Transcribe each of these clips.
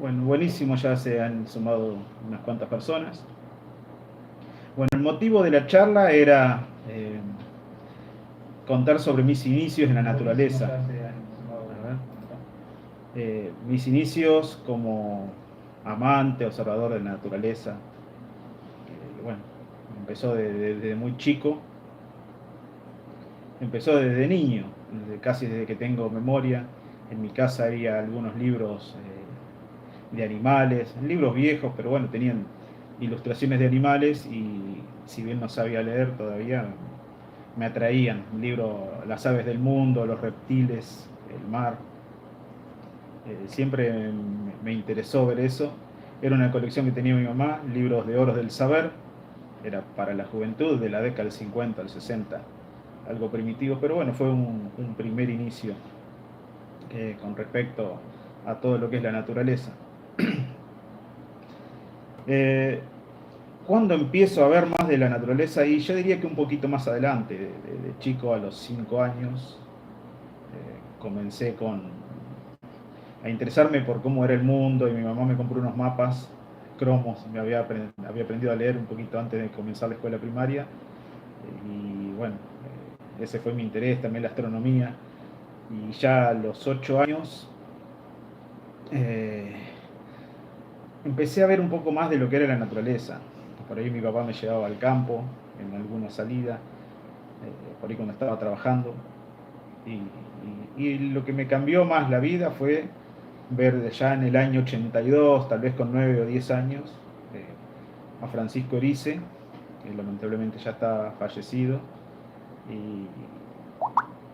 Bueno, buenísimo, ya se han sumado unas cuantas personas. Bueno, el motivo de la charla era contar sobre mis inicios en la naturaleza. Mis inicios como amante, observador de la naturaleza. Bueno, empezó desde muy chico, empezó desde niño, casi desde que tengo memoria. En mi casa había algunos libros de animales, libros viejos, pero bueno, tenían ilustraciones de animales y si bien no sabía leer todavía, me atraían. Libros, las aves del mundo, los reptiles, el mar. Siempre me interesó ver eso. Era una colección que tenía mi mamá, libros de oros del saber. Era para la juventud de la década del 50 al 60. Algo primitivo, pero bueno, fue un primer inicio con respecto a todo lo que es la naturaleza. Eh, ¿Cuándo empiezo a ver más de la naturaleza? Y yo diría que un poquito más adelante, de chico a los 5 años, comencé a interesarme por cómo era el mundo y mi mamá me compró unos mapas cromos, había aprendido a leer un poquito antes de comenzar la escuela primaria y bueno, ese fue mi interés, también la astronomía y ya a los 8 años eh, empecé a ver un poco más de lo que era la naturaleza. Por ahí mi papá me llevaba al campo en alguna salida, por ahí cuando estaba trabajando. Y lo que me cambió más la vida fue ver ya en el año 82, tal vez con 9 o 10 años, a Francisco Erice, que lamentablemente ya está fallecido. Y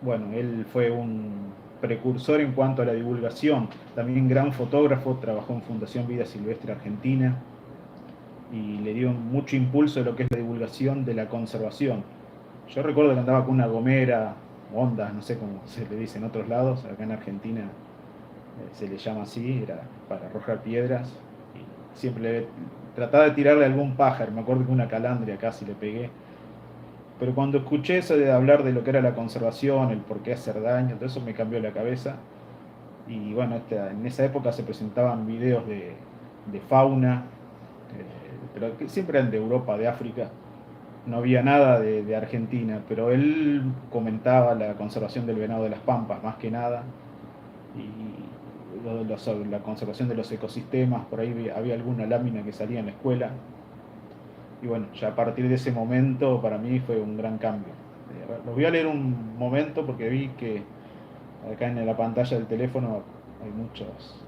bueno, él fue un precursor en cuanto a la divulgación, también gran fotógrafo, trabajó en Fundación Vida Silvestre Argentina y le dio mucho impulso a lo que es la divulgación de la conservación. Yo recuerdo que andaba con una gomera, ondas, no sé cómo se le dice en otros lados, acá en Argentina se le llama así, era para arrojar piedras. Y siempre trataba de tirarle a algún pájaro, me acuerdo que una calandria casi le pegué. Pero cuando escuché eso de hablar de lo que era la conservación, el por qué hacer daño, todo eso me cambió la cabeza. Y bueno, en esa época se presentaban videos de fauna, pero que siempre eran de Europa, de África. No había nada de Argentina, pero él comentaba la conservación del venado de las pampas, más que nada, y la conservación de los ecosistemas, por ahí había alguna lámina que salía en la escuela, y bueno, ya a partir de ese momento para mí fue un gran cambio. Los voy a leer un momento porque vi que acá en la pantalla del teléfono hay muchos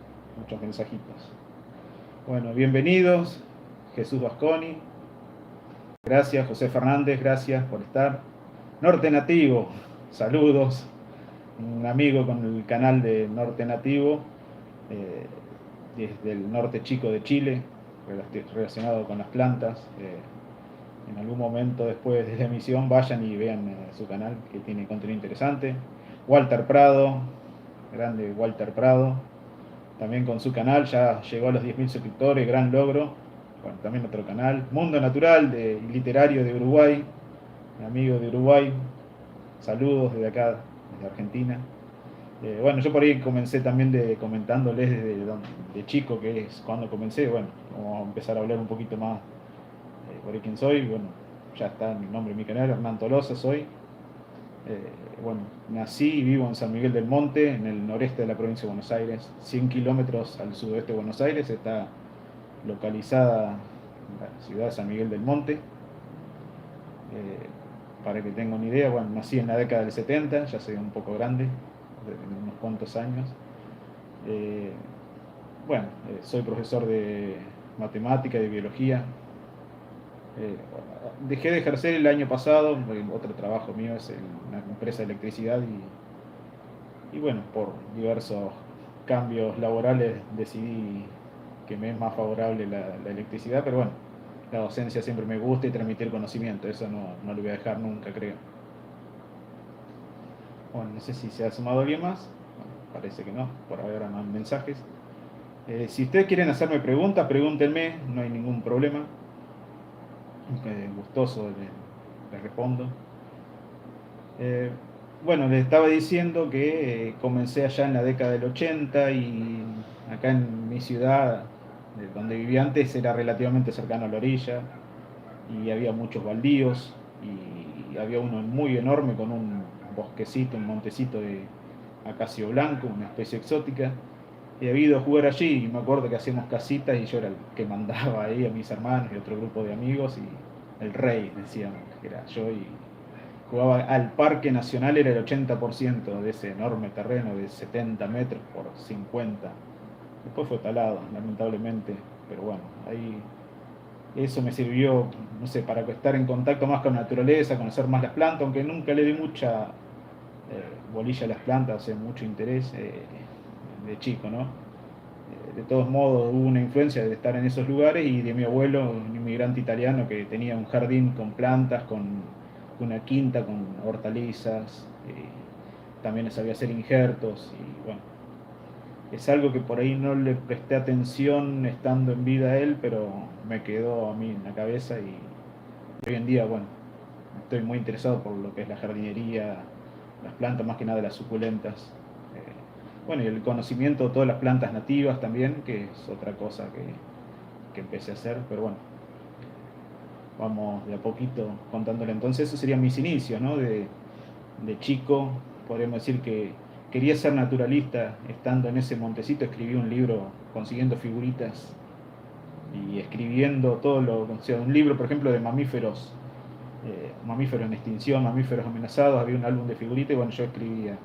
mensajitos. Bueno, bienvenidos, Jesús Vasconi, gracias, José Fernández, gracias por estar. Norte Nativo, saludos, un amigo con el canal de Norte Nativo, eh, desde el norte chico de Chile, relacionado con las plantas. En algún momento después de la emisión vayan y vean su canal que tiene contenido interesante. Walter Prado, grande Walter Prado, también con su canal, ya llegó a los 10.000 suscriptores, gran logro. Bueno, también otro canal. Mundo Natural, literario de Uruguay, amigo de Uruguay, saludos desde acá, desde Argentina. Bueno, yo por ahí comencé también comentándoles de chico, que es cuando comencé, bueno, vamos a empezar a hablar un poquito más por ahí quién soy, bueno, ya está mi nombre en mi canal, Hernán Tolosa soy. Bueno, nací y vivo en San Miguel del Monte, en el noreste de la provincia de Buenos Aires, 100 kilómetros al sudoeste de Buenos Aires, está localizada la ciudad de San Miguel del Monte. Para que tengan una idea, bueno, nací en la década del 70, ya soy un poco grande, de unos cuantos años. Eh, bueno, soy profesor de matemática y de biología. Eh, Dejé de ejercer el año pasado, otro trabajo mío es en una empresa de electricidad y bueno, por diversos cambios laborales decidí que me es más favorable la electricidad, pero bueno, la docencia siempre me gusta y transmitir conocimiento, eso no lo voy a dejar nunca, creo. Bueno, no sé si se ha sumado alguien más. Bueno, parece que no, por ahora no hay mensajes. Si ustedes quieren hacerme preguntas, pregúntenme, no hay ningún problema. Gustoso les respondo. Eh, bueno, les estaba diciendo que comencé allá en la década del 80 y acá en mi ciudad, donde vivía antes, era relativamente cercano a la orilla y había muchos baldíos y había uno muy enorme con un bosquecito, un montecito de acacio blanco, una especie exótica. Y había ido a jugar allí y me acuerdo que hacíamos casitas y yo era el que mandaba ahí a mis hermanos y otro grupo de amigos y el rey, decíamos, que era yo y jugaba al Parque Nacional, era el 80% de ese enorme terreno de 70 metros por 50. Después fue talado, lamentablemente, pero bueno, ahí eso me sirvió, no sé, para estar en contacto más con la naturaleza, conocer más las plantas, aunque nunca le di mucha bolilla a las plantas, o sea, mucho interés de chico, ¿no? De todos modos hubo una influencia de estar en esos lugares y de mi abuelo, un inmigrante italiano que tenía un jardín con plantas, con una quinta con hortalizas, también sabía hacer injertos y bueno, es algo que por ahí no le presté atención estando en vida a él, pero me quedó a mí en la cabeza y hoy en día, bueno, estoy muy interesado por lo que es la jardinería, las plantas, más que nada las suculentas. Eh, bueno, y el conocimiento de todas las plantas nativas también, que es otra cosa que empecé a hacer, pero bueno, vamos de a poquito contándole. Entonces, esos serían mis inicios, ¿no? De chico, podríamos decir que quería ser naturalista, estando en ese montecito, escribí un libro consiguiendo figuritas y escribiendo todo lo, o sea, un libro, por ejemplo, de mamíferos, mamíferos en extinción, mamíferos amenazados, había un álbum de figuritas y bueno, yo escribía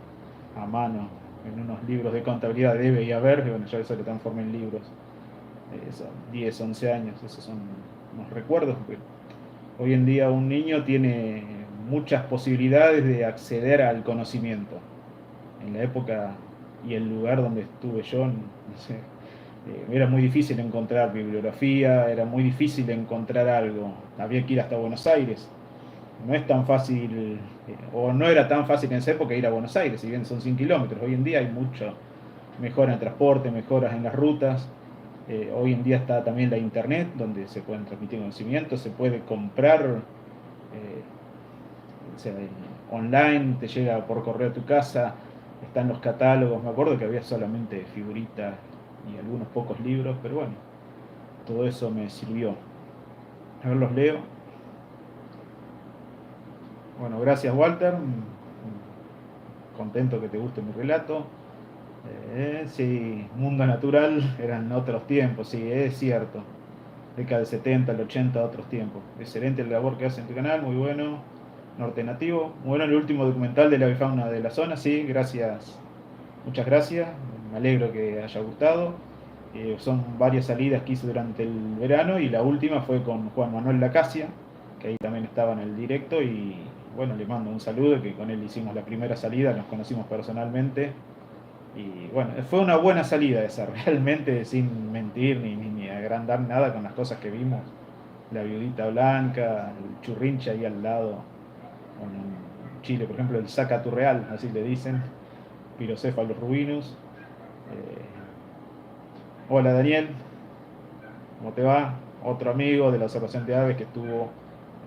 a mano en unos libros de contabilidad debe y haber, y bueno, yo eso lo transformé en libros. Son 10, 11 años, esos son unos recuerdos, porque hoy en día un niño tiene muchas posibilidades de acceder al conocimiento. En la época y el lugar donde estuve yo, no sé, era muy difícil encontrar bibliografía, era muy difícil encontrar algo. Había que ir hasta Buenos Aires. No es tan fácil, o no era tan fácil en esa época ir a Buenos Aires, si bien son 100 kilómetros. Hoy en día hay mucho mejora en el transporte, mejoras en las rutas. Hoy en día está también la internet, donde se pueden transmitir conocimientos, se puede comprar, o sea, online, te llega por correo a tu casa, están los catálogos. Me acuerdo que había solamente figuritas y algunos pocos libros, pero bueno, todo eso me sirvió. A ver, los leo. Bueno, gracias Walter, contento que te guste mi relato. Sí, mundo natural eran otros tiempos, sí, es cierto. Década del 70, el 80, otros tiempos. Excelente la labor que hace en tu canal, muy bueno. Norte Nativo, muy bueno el último documental de la avifauna de la zona, sí, gracias, muchas gracias, me alegro que haya gustado. Son varias salidas que hice durante el verano y la última fue con Juan Manuel Lacasia, que ahí también estaba en el directo y bueno, le mando un saludo, que con él hicimos la primera salida, nos conocimos personalmente y bueno, fue una buena salida esa, realmente sin mentir ni agrandar nada con las cosas que vimos. La viudita blanca, el churrincha ahí al lado, en Chile, por ejemplo, el sacaturreal, así le dicen, Pirocephalus rubinus. Hola Daniel, ¿cómo te va? Otro amigo de la observación de aves que estuvo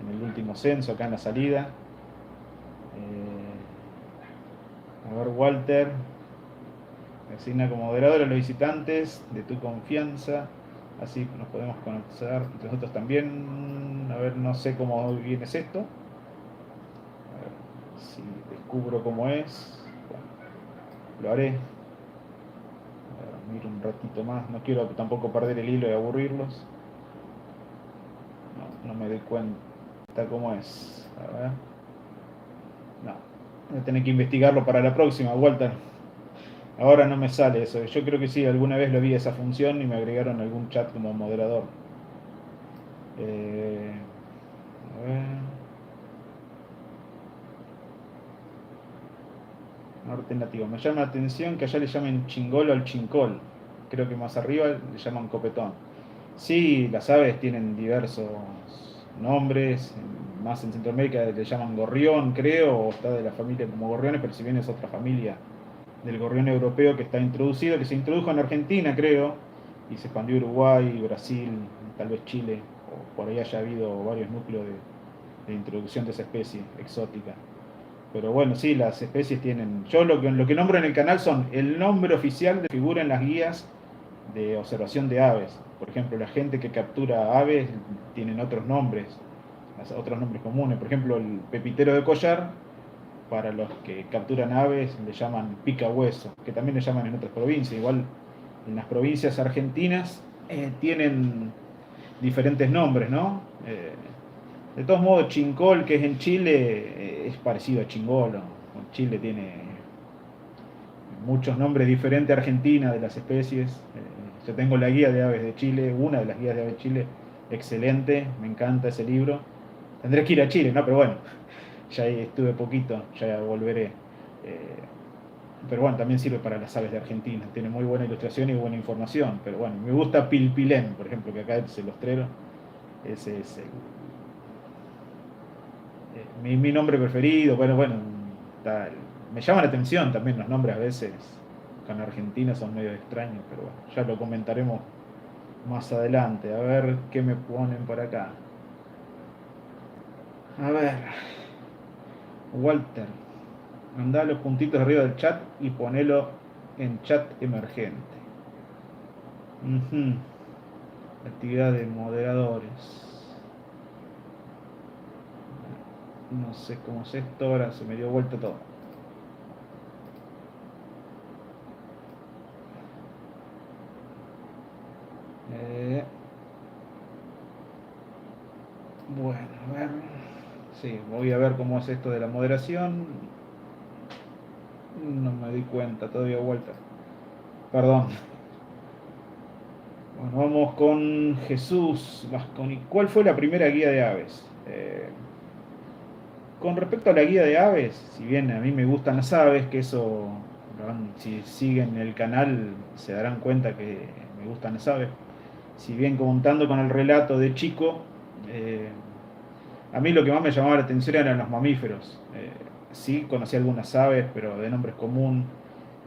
en el último censo acá en la salida. A ver, Walter, designa como moderador a los visitantes de tu confianza, así nos podemos conocer entre nosotros también. A ver, no sé cómo viene esto. A ver si descubro cómo es. Bueno, lo haré. A ver, miro un ratito más. No quiero tampoco perder el hilo y aburrirlos. No, no me doy cuenta cómo es. A ver. No. Voy a tener que investigarlo para la próxima, Walter. Ahora no me sale eso. Yo creo que sí, alguna vez lo vi esa función y me agregaron algún chat como moderador. A ver. Norte nativo. Me llama la atención que allá le llamen chingolo al chincol. Creo que más arriba le llaman copetón. Sí, las aves tienen diversos nombres. Más en Centroamérica le llaman gorrión, creo, o está de la familia como gorriones, pero si bien es otra familia del gorrión europeo que está introducido, que se introdujo en Argentina, creo, y se expandió a Uruguay, Brasil, tal vez Chile, o por ahí haya habido varios núcleos de introducción de esa especie exótica. Pero bueno, sí, las especies tienen... Yo lo que nombro en el canal son el nombre oficial de figura en las guías de observación de aves. Por ejemplo, la gente que captura aves tienen otros nombres, otros nombres comunes. Por ejemplo, el pepitero de collar, para los que capturan aves, le llaman picahueso, que también le llaman en otras provincias. Igual en las provincias argentinas tienen diferentes nombres, ¿no? De todos modos, chincol, que es en Chile, es parecido a chingolo. Chile tiene muchos nombres diferentes a Argentina de las especies. Yo tengo la guía de aves de Chile, una de las guías de aves de Chile, excelente, me encanta ese libro. Tendré que ir a Chile, ¿no? Pero bueno, ya estuve poquito, ya volveré. Pero bueno, también sirve para las aves de Argentina, tiene muy buena ilustración y buena información. Pero bueno, me gusta Pilpilén, por ejemplo, que acá es el ostrero. Ese es mi nombre preferido. Bueno, tal. Me llama la atención también los nombres a veces con Argentina son medio extraños, pero bueno, ya lo comentaremos más adelante. A ver qué me ponen por acá. A ver, Walter, mandá los puntitos arriba del chat y ponelo en chat emergente. Ujú. Actividad de moderadores. No sé cómo es esto, ahora se me dio vuelta todo. Eh, bueno, a ver. Sí, voy a ver cómo es esto de la moderación. No me di cuenta, todavía vuelta. Perdón. Bueno, vamos con Jesús Vasconi. ¿Cuál fue la primera guía de aves? Con respecto a la guía de aves, si bien a mí me gustan las aves, que eso, si siguen el canal se darán cuenta que me gustan las aves, si bien contando con el relato de chico, eh, a mí lo que más me llamaba la atención eran los mamíferos. Sí, conocí algunas aves, pero de nombres común.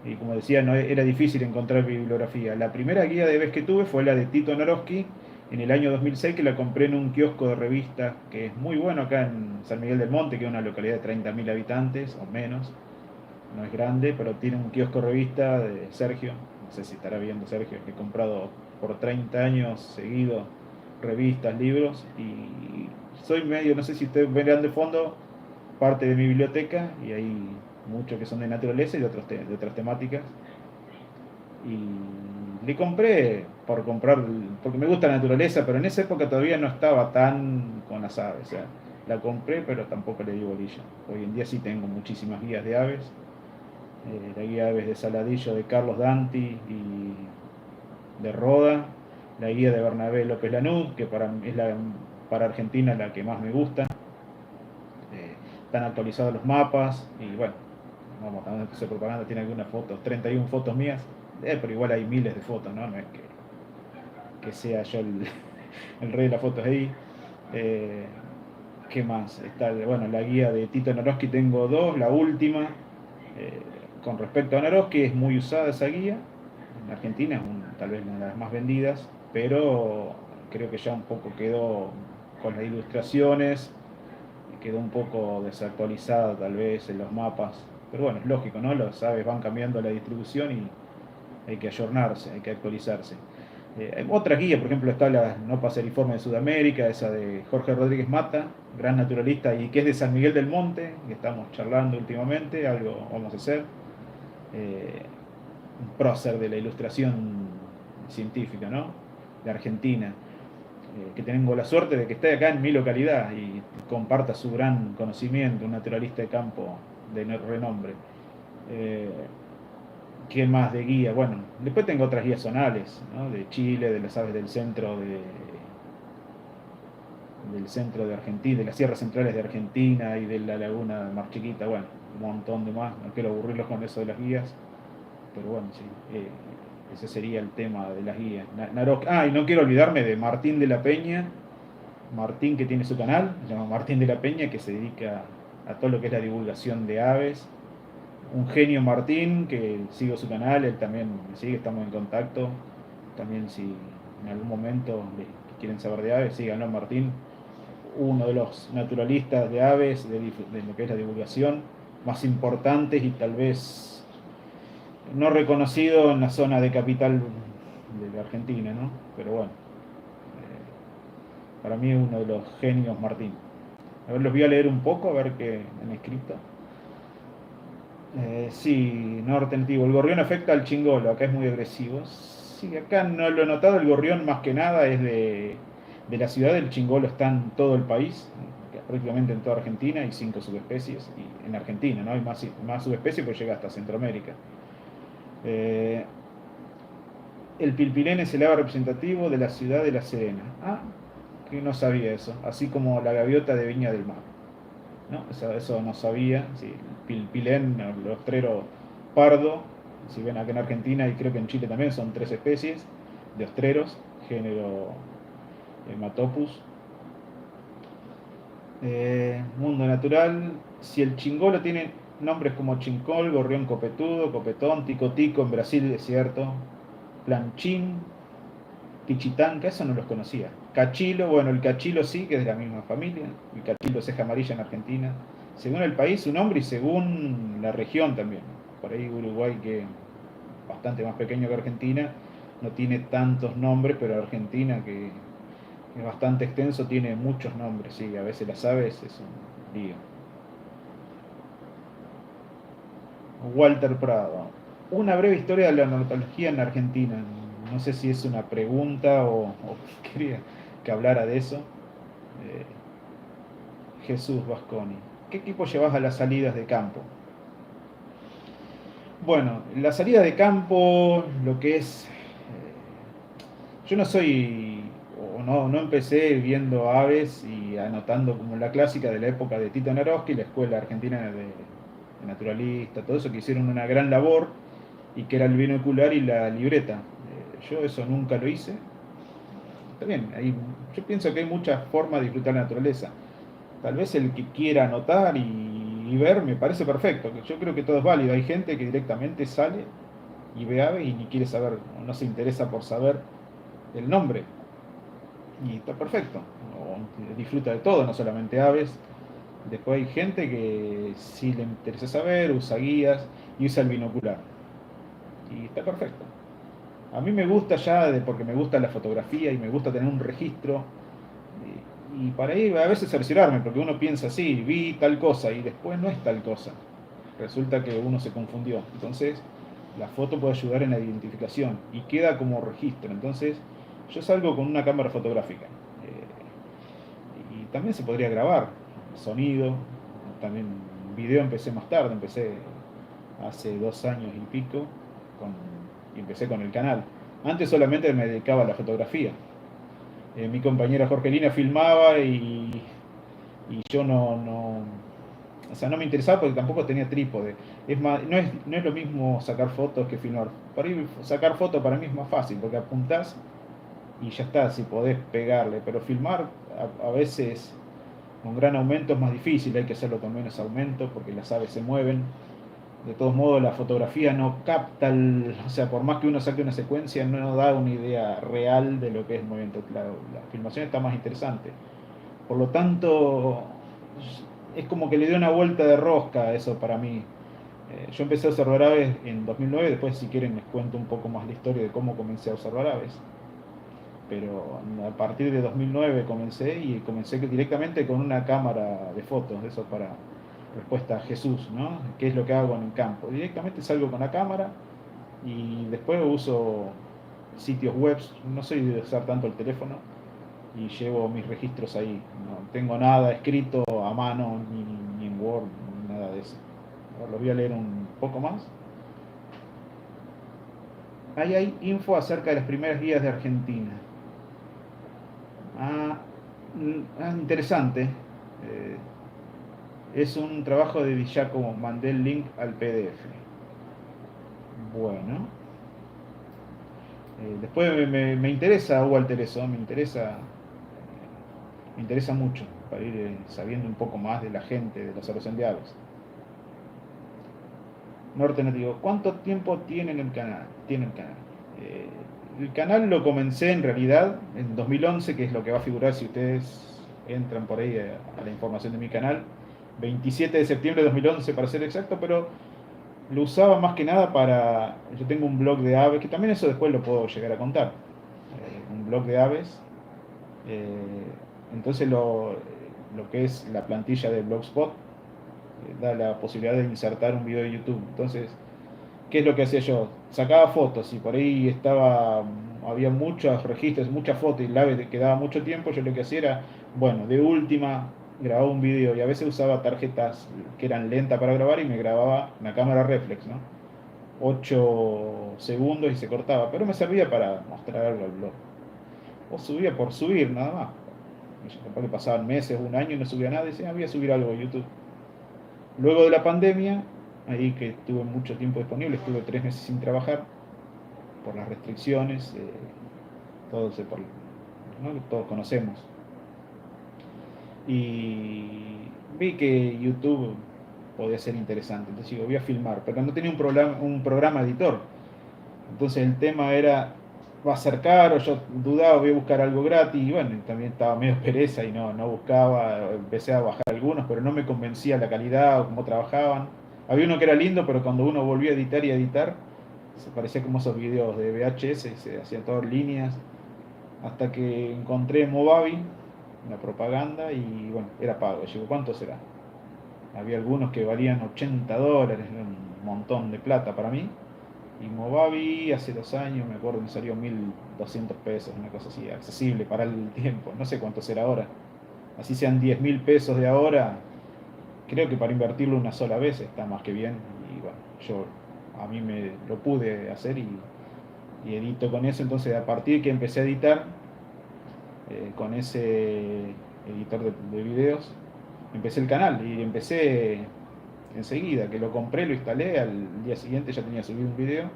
Y como decía, no era difícil encontrar bibliografía. La primera guía de aves que tuve fue la de Tito Noroski en el año 2006, que la compré en un kiosco de revistas que es muy bueno acá en San Miguel del Monte, que es una localidad de 30.000 habitantes o menos. No es grande, pero tiene un kiosco de revista de Sergio. No sé si estará viendo Sergio, que he comprado por 30 años seguido revistas, libros. Y soy medio, no sé si ustedes verán de fondo, parte de mi biblioteca, y hay muchos que son de naturaleza y de otras temáticas. Y le compré por comprar, porque me gusta la naturaleza, pero en esa época todavía no estaba tan con las aves. O sea, la compré, pero tampoco le di bolilla. Hoy en día sí tengo muchísimas guías de aves. La guía de aves de Saladillo de Carlos Danti y de Roda. La guía de Bernabé López Lanud, que para Argentina la que más me gusta. Están actualizados los mapas y bueno, vamos, también hacer propaganda, tiene algunas fotos, 31 fotos mías, pero igual hay miles de fotos, ¿no? No es que sea yo el rey de las fotos ahí. Eh, ¿Qué más? Está, bueno, la guía de Tito Noroski tengo dos, la última. eh, con respecto a Noroski, es muy usada esa guía. En Argentina es tal vez una de las más vendidas, pero creo que ya un poco quedó con las ilustraciones, quedó un poco desactualizada tal vez en los mapas. Pero bueno, es lógico, ¿no? Las aves van cambiando la distribución y hay que ayornarse, hay que actualizarse. Hay otras guías, por ejemplo, está la No Paseriforme de Sudamérica, esa de Jorge Rodríguez Mata, gran naturalista y que es de San Miguel del Monte, que estamos charlando últimamente, algo vamos a hacer. Un prócer de la ilustración científica, ¿no? De Argentina, que tengo la suerte de que esté acá en mi localidad y comparta su gran conocimiento, un naturalista de campo de renombre. Eh, ¿Qué más de guía? Bueno, después tengo otras guías zonales, ¿no? De Chile, de las aves del centro de Argentina, de las sierras centrales de Argentina y de la laguna Mar Chiquita, bueno, un montón de más, no quiero aburrirlos con eso de las guías, pero bueno, sí, ese sería el tema de las guías. Y no quiero olvidarme de Martín de la Peña, Martín que tiene su canal, se llama Martín de la Peña, que se dedica a todo lo que es la divulgación de aves. Un genio Martín, que sigo su canal, él también me sigue, estamos en contacto. También si en algún momento quieren saber de aves, síganlo Martín, uno de los naturalistas de aves, de lo que es la divulgación. más importantes y tal vez no reconocido en la zona de capital de la Argentina, ¿no? Pero bueno, para mí es uno de los genios Martín. A ver, los voy a leer un poco, a ver qué han escrito. Sí, norte nativo. El gorrión afecta al chingolo, acá es muy agresivo. Sí, acá no lo he notado, el gorrión más que nada es de la ciudad, el chingolo está en todo el país, prácticamente en toda Argentina, hay 5 subespecies, y en Argentina, ¿no? Hay más subespecies, pues llega hasta Centroamérica. Eh, el pilpilén es el ave representativo de la ciudad de La Serena. Ah, que no sabía eso, así como la gaviota de Viña del Mar. ¿No? Eso no sabía. Sí, el pilpilén, el ostrero pardo, si ven acá en Argentina y creo que en Chile también son 3 especies de ostreros, género Hematopus. Mundo natural, si el chingolo tiene nombres como chincol, gorrión copetudo, copetón, tico tico, en Brasil es cierto, planchín, tichitanca, eso no los conocía. Cachilo, bueno, el cachilo sí, que es de la misma familia, el cachilo ceja amarilla en Argentina. Según el país, su nombre y según la región también. Por ahí Uruguay, que es bastante más pequeño que Argentina, no tiene tantos nombres, pero Argentina, que es bastante extenso, tiene muchos nombres, sí, a veces las aves es un lío. Walter Prado. Una breve historia de la ornitología en Argentina. No sé si es una pregunta o quería que hablara de eso. Eh, Jesús Vasconi. ¿Qué equipo llevas a las salidas de campo? Bueno, la salida de campo, lo que es... yo no soy... o no empecé viendo aves y anotando como la clásica de la época de Tito Naroski, la Escuela Argentina de Naturalista, todo eso, que hicieron una gran labor y que era el binocular y la libreta. Yo eso nunca lo hice. Está bien, yo pienso que hay muchas formas de disfrutar la naturaleza. Tal vez el que quiera anotar y ver me parece perfecto. Yo creo que todo es válido. Hay gente que directamente sale y ve aves y ni quiere saber, no se interesa por saber el nombre. Y está perfecto. O disfruta de todo, no solamente aves. Después hay gente que sí le interesa saber, usa guías y usa el binocular. Y está perfecto. A mí me gusta porque me gusta la fotografía y me gusta tener un registro. Y para ahí a veces cerciorarme, porque uno piensa, sí, vi tal cosa y después no es tal cosa. Resulta que uno se confundió. Entonces, la foto puede ayudar en la identificación y queda como registro. Entonces, yo salgo con una cámara fotográfica. Y también se podría grabar sonido. También video empecé más tarde, empecé hace 2 años y pico con, y empecé con el canal. Antes solamente me dedicaba a la fotografía. Mi compañera Jorgelina filmaba y yo o sea, no me interesaba porque tampoco tenía trípode. Es más, no es lo mismo sacar fotos que filmar. Para ir sacar fotos para mí es más fácil porque apuntás y ya está, si podés pegarle. Pero filmar a veces con gran aumento es más difícil, hay que hacerlo con menos aumento porque las aves se mueven. De todos modos, la fotografía no capta, o sea, por más que uno saque una secuencia, no da una idea real de lo que es el movimiento. La filmación está más interesante. Por lo tanto, es como que le dio una vuelta de rosca a eso para mí. Yo empecé a observar aves en 2009, después si quieren les cuento un poco más la historia de cómo comencé a observar aves. Pero a partir de 2009 comencé y comencé directamente con una cámara de fotos, eso para respuesta a Jesús, ¿no? ¿Qué es lo que hago en el campo? Directamente salgo con la cámara y después uso sitios web, no soy de usar tanto el teléfono y llevo mis registros ahí. No tengo nada escrito a mano, ni en Word, ni nada de eso. Ahora lo voy a leer un poco más. Ahí hay info acerca de las primeras guías de Argentina. Ah, interesante. Es un trabajo de Villaco, mandé el link al PDF. Bueno, después me interesa, Walter, eso, me interesa mucho para ir sabiendo un poco más de la gente, de la observación de aves. Norte Nativo, ¿cuánto tiempo tienen el canal? Tiene el canal. Eh, el canal lo comencé en realidad en 2011, que es lo que va a figurar si ustedes entran por ahí a la información de mi canal. 27 de septiembre de 2011 para ser exacto, pero lo usaba más que nada para... Yo tengo un blog de aves, que también eso después lo puedo llegar a contar. Un blog de aves. eh, entonces lo que es la plantilla de Blogspot da la posibilidad de insertar un video de YouTube. Entonces, ¿qué es lo que hacía yo? Sacaba fotos y por ahí había muchos registros, muchas fotos y el ave quedaba mucho tiempo. Yo lo que hacía era, bueno, de última grababa un video y a veces usaba tarjetas que eran lentas para grabar y me grababa una cámara reflex, ¿no? 8 segundos y se cortaba, pero me servía para mostrar algo al blog. O subía por subir, nada más. Capaz que pasaban meses, un año y no subía nada y decía, voy a subir algo a YouTube. Luego de la pandemia, ahí que estuve mucho tiempo disponible, estuve 3 meses sin trabajar por las restricciones, todos, ¿no? Todos conocemos. Y vi que YouTube podía ser interesante, entonces digo, voy a filmar, pero no tenía un programa editor. Entonces el tema era, va a ser caro, yo dudaba, voy a buscar algo gratis, y bueno, también estaba medio pereza y no buscaba, empecé a bajar algunos, pero no me convencía la calidad o cómo trabajaban. Había uno que era lindo, pero cuando uno volvía a editar y a editar, se parecía como esos videos de VHS, se hacían todas líneas, hasta que encontré Movavi, la propaganda, y bueno, era pago. Digo, ¿cuánto será? Había algunos que valían $80, era un montón de plata para mí. Y Movavi hace 2 años, me acuerdo, me salió 1.200 pesos, una cosa así, accesible para el tiempo. No sé cuánto será ahora. Así sean 10.000 pesos de ahora, creo que para invertirlo una sola vez está más que bien. Y bueno, a mí me lo pude hacer y edito con eso. Entonces, a partir de que empecé a editar con ese editor de videos, empecé el canal y empecé enseguida, que lo compré, lo instalé, al día siguiente ya tenía subido un video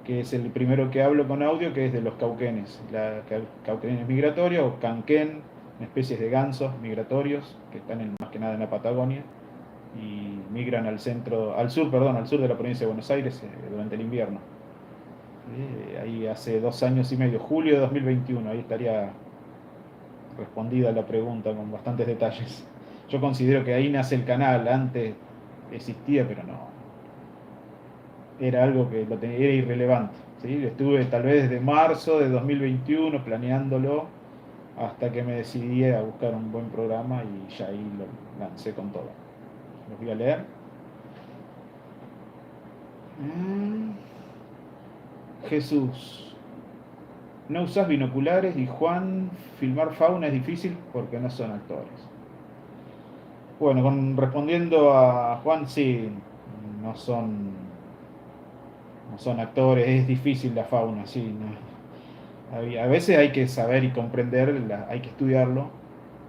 que es el primero que hablo con audio, que es de los cauquenes, cauquenes migratorios, o canquén, especies de gansos migratorios, que están más que nada en la Patagonia, y migran al sur de la provincia de Buenos Aires durante el invierno. Ahí hace 2 años y medio, julio de 2021, ahí estaría respondida la pregunta con bastantes detalles. Yo considero que ahí nace el canal, antes existía, pero no, era algo que era irrelevante. ¿Sí? Estuve tal vez desde marzo de 2021 planeándolo hasta que me decidí a buscar un buen programa y ya ahí lo lancé con todo. Los voy a leer. Jesús, no usás binoculares y Juan, filmar fauna es difícil porque no son actores. Bueno, respondiendo a Juan, sí, no son, no son actores, es difícil la fauna, sí. A veces hay que saber y comprender, hay que estudiarlo.